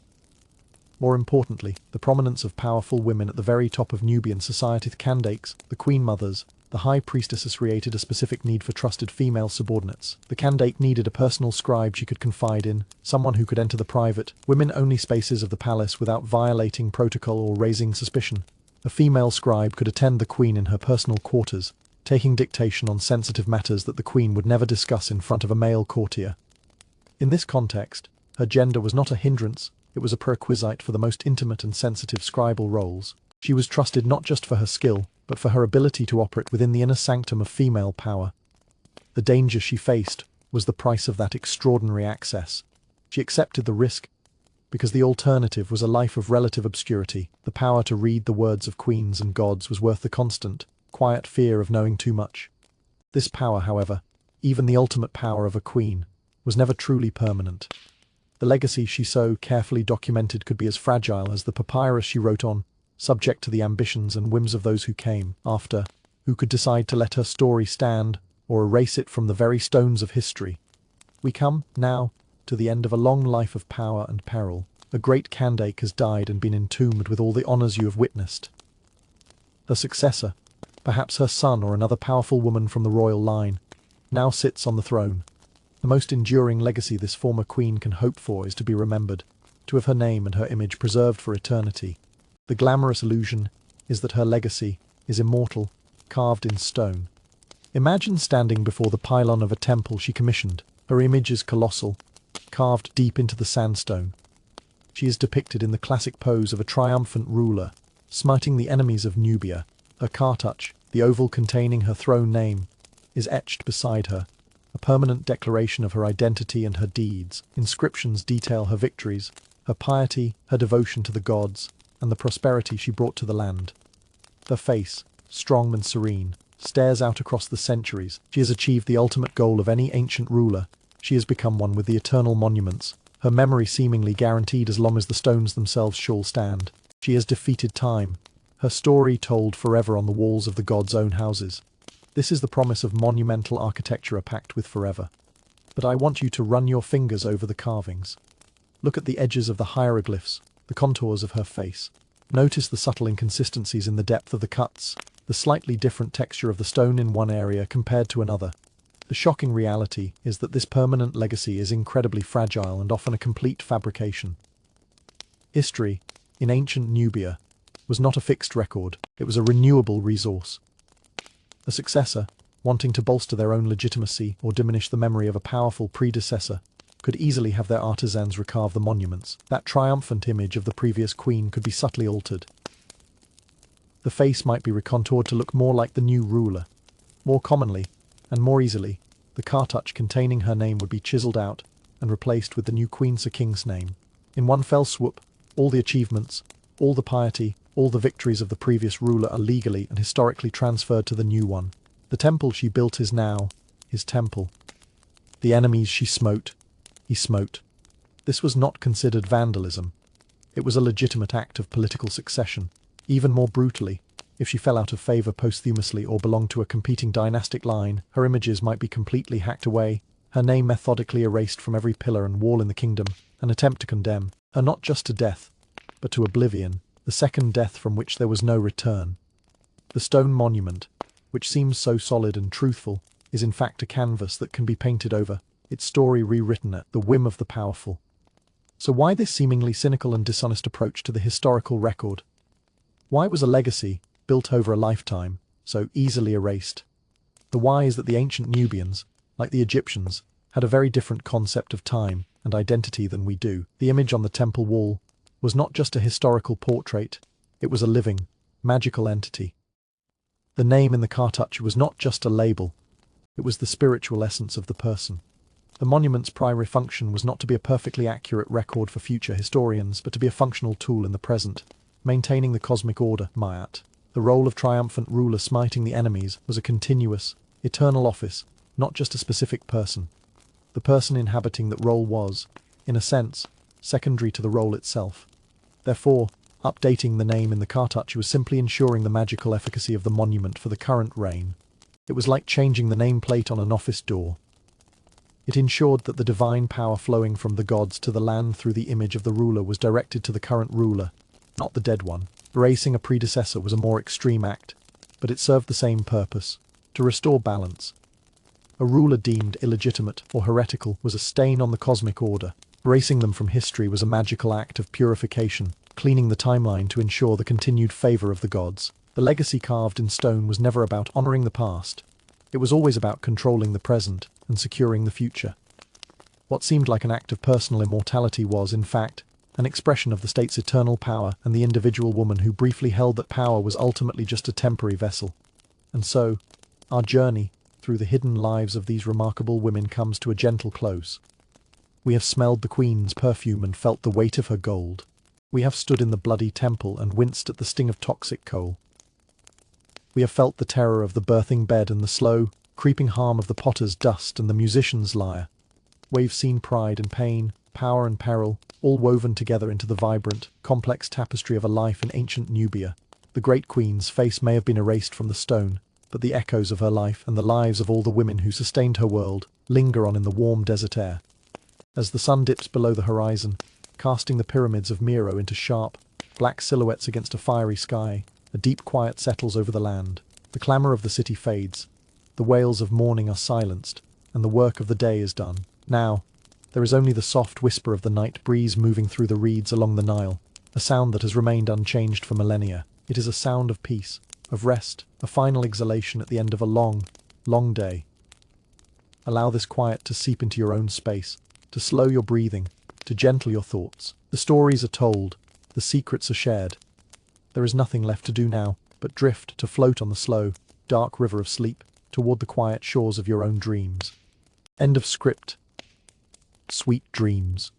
More importantly, the prominence of powerful women at the very top of Nubian society, the candates, the queen mothers, the high priestesses, created a specific need for trusted female subordinates. The candidate needed a personal scribe she could confide in, someone who could enter the private, women-only spaces of the palace without violating protocol or raising suspicion. A female scribe could attend the queen in her personal quarters, taking dictation on sensitive matters that the queen would never discuss in front of a male courtier. In this context, her gender was not a hindrance, it was a prerequisite for the most intimate and sensitive scribal roles. She was trusted not just for her skill, but for her ability to operate within the inner sanctum of female power. The danger she faced was the price of that extraordinary access. She accepted the risk, because the alternative was a life of relative obscurity. The power to read the words of queens and gods was worth the constant, quiet fear of knowing too much. This power, however, even the ultimate power of a queen, was never truly permanent. The legacy she so carefully documented could be as fragile as the papyrus she wrote on, subject to the ambitions and whims of those who came after, who could decide to let her story stand or erase it from the very stones of history. We come, now, to the end of a long life of power and peril. A great Candake has died and been entombed with all the honours you have witnessed. The successor, perhaps her son or another powerful woman from the royal line, now sits on the throne. The most enduring legacy this former queen can hope for is to be remembered, to have her name and her image preserved for eternity. The glamorous illusion is that her legacy is immortal, carved in stone. Imagine standing before the pylon of a temple she commissioned. Her image is colossal, carved deep into the sandstone. She is depicted in the classic pose of a triumphant ruler, smiting the enemies of Nubia. Her cartouche, the oval containing her throne name, is etched beside her, a permanent declaration of her identity and her deeds. Inscriptions detail her victories, her piety, her devotion to the gods, and the prosperity she brought to the land. Her face, strong and serene, stares out across the centuries. She has achieved the ultimate goal of any ancient ruler. She has become one with the eternal monuments, her memory seemingly guaranteed as long as the stones themselves shall stand. She has defeated time, her story told forever on the walls of the gods' own houses. This is the promise of monumental architecture packed with forever. But I want you to run your fingers over the carvings. Look at the edges of the hieroglyphs, the contours of her face. Notice the subtle inconsistencies in the depth of the cuts, the slightly different texture of the stone in one area compared to another. The shocking reality is that this permanent legacy is incredibly fragile and often a complete fabrication. History, in ancient Nubia, was not a fixed record, it was a renewable resource. A successor, wanting to bolster their own legitimacy or diminish the memory of a powerful predecessor, could easily have their artisans recarve the monuments. That triumphant image of the previous queen could be subtly altered. The face might be recontoured to look more like the new ruler. More commonly, and more easily, the cartouche containing her name would be chiseled out and replaced with the new queen's or king's name. In one fell swoop, all the achievements, all the piety, all the victories of the previous ruler are legally and historically transferred to the new one. The temple she built is now his temple. The enemies she smote, he smote. This was not considered vandalism. It was a legitimate act of political succession. Even more brutally, if she fell out of favour posthumously or belonged to a competing dynastic line, her images might be completely hacked away, her name methodically erased from every pillar and wall in the kingdom, an attempt to condemn her not just to death, but to oblivion, the second death from which there was no return. The stone monument, which seems so solid and truthful, is in fact a canvas that can be painted over, its story rewritten at the whim of the powerful. So why this seemingly cynical and dishonest approach to the historical record? Why was a legacy, built over a lifetime, so easily erased? The why is that the ancient Nubians, like the Egyptians, had a very different concept of time and identity than we do. The image on the temple wall was not just a historical portrait, it was a living, magical entity. The name in the cartouche was not just a label, it was the spiritual essence of the person. The monument's primary function was not to be a perfectly accurate record for future historians, but to be a functional tool in the present, maintaining the cosmic order, Mayat. The role of triumphant ruler smiting the enemies was a continuous, eternal office, not just a specific person. The person inhabiting that role was, in a sense, secondary to the role itself. Therefore, updating the name in the cartouche was simply ensuring the magical efficacy of the monument for the current reign. It was like changing the nameplate on an office door. It ensured that the divine power flowing from the gods to the land through the image of the ruler was directed to the current ruler, not the dead one. Erasing a predecessor was a more extreme act, but it served the same purpose, to restore balance. A ruler deemed illegitimate or heretical was a stain on the cosmic order. Erasing them from history was a magical act of purification, cleaning the timeline to ensure the continued favour of the gods. The legacy carved in stone was never about honouring the past. It was always about controlling the present and securing the future. What seemed like an act of personal immortality was, in fact, an expression of the state's eternal power, and the individual woman who briefly held that power was ultimately just a temporary vessel. And so, our journey through the hidden lives of these remarkable women comes to a gentle close. We have smelled the queen's perfume and felt the weight of her gold. We have stood in the bloody temple and winced at the sting of toxic coal. We have felt the terror of the birthing bed and the slow, creeping harm of the potter's dust and the musician's lyre. Waves seen pride and pain, power and peril, all woven together into the vibrant, complex tapestry of a life in ancient Nubia. The great queen's face may have been erased from the stone, but the echoes of her life and the lives of all the women who sustained her world linger on in the warm desert air. As the sun dips below the horizon, casting the pyramids of Miro into sharp, black silhouettes against a fiery sky, a deep quiet settles over the land. The clamour of the city fades, the wails of mourning are silenced, and the work of the day is done. Now, there is only the soft whisper of the night breeze moving through the reeds along the Nile, a sound that has remained unchanged for millennia. It is a sound of peace, of rest, a final exhalation at the end of a long, long day. Allow this quiet to seep into your own space, to slow your breathing, to gentle your thoughts. The stories are told, the secrets are shared. There is nothing left to do now but drift to float on the slow, dark river of sleep toward the quiet shores of your own dreams. End of script. Sweet dreams.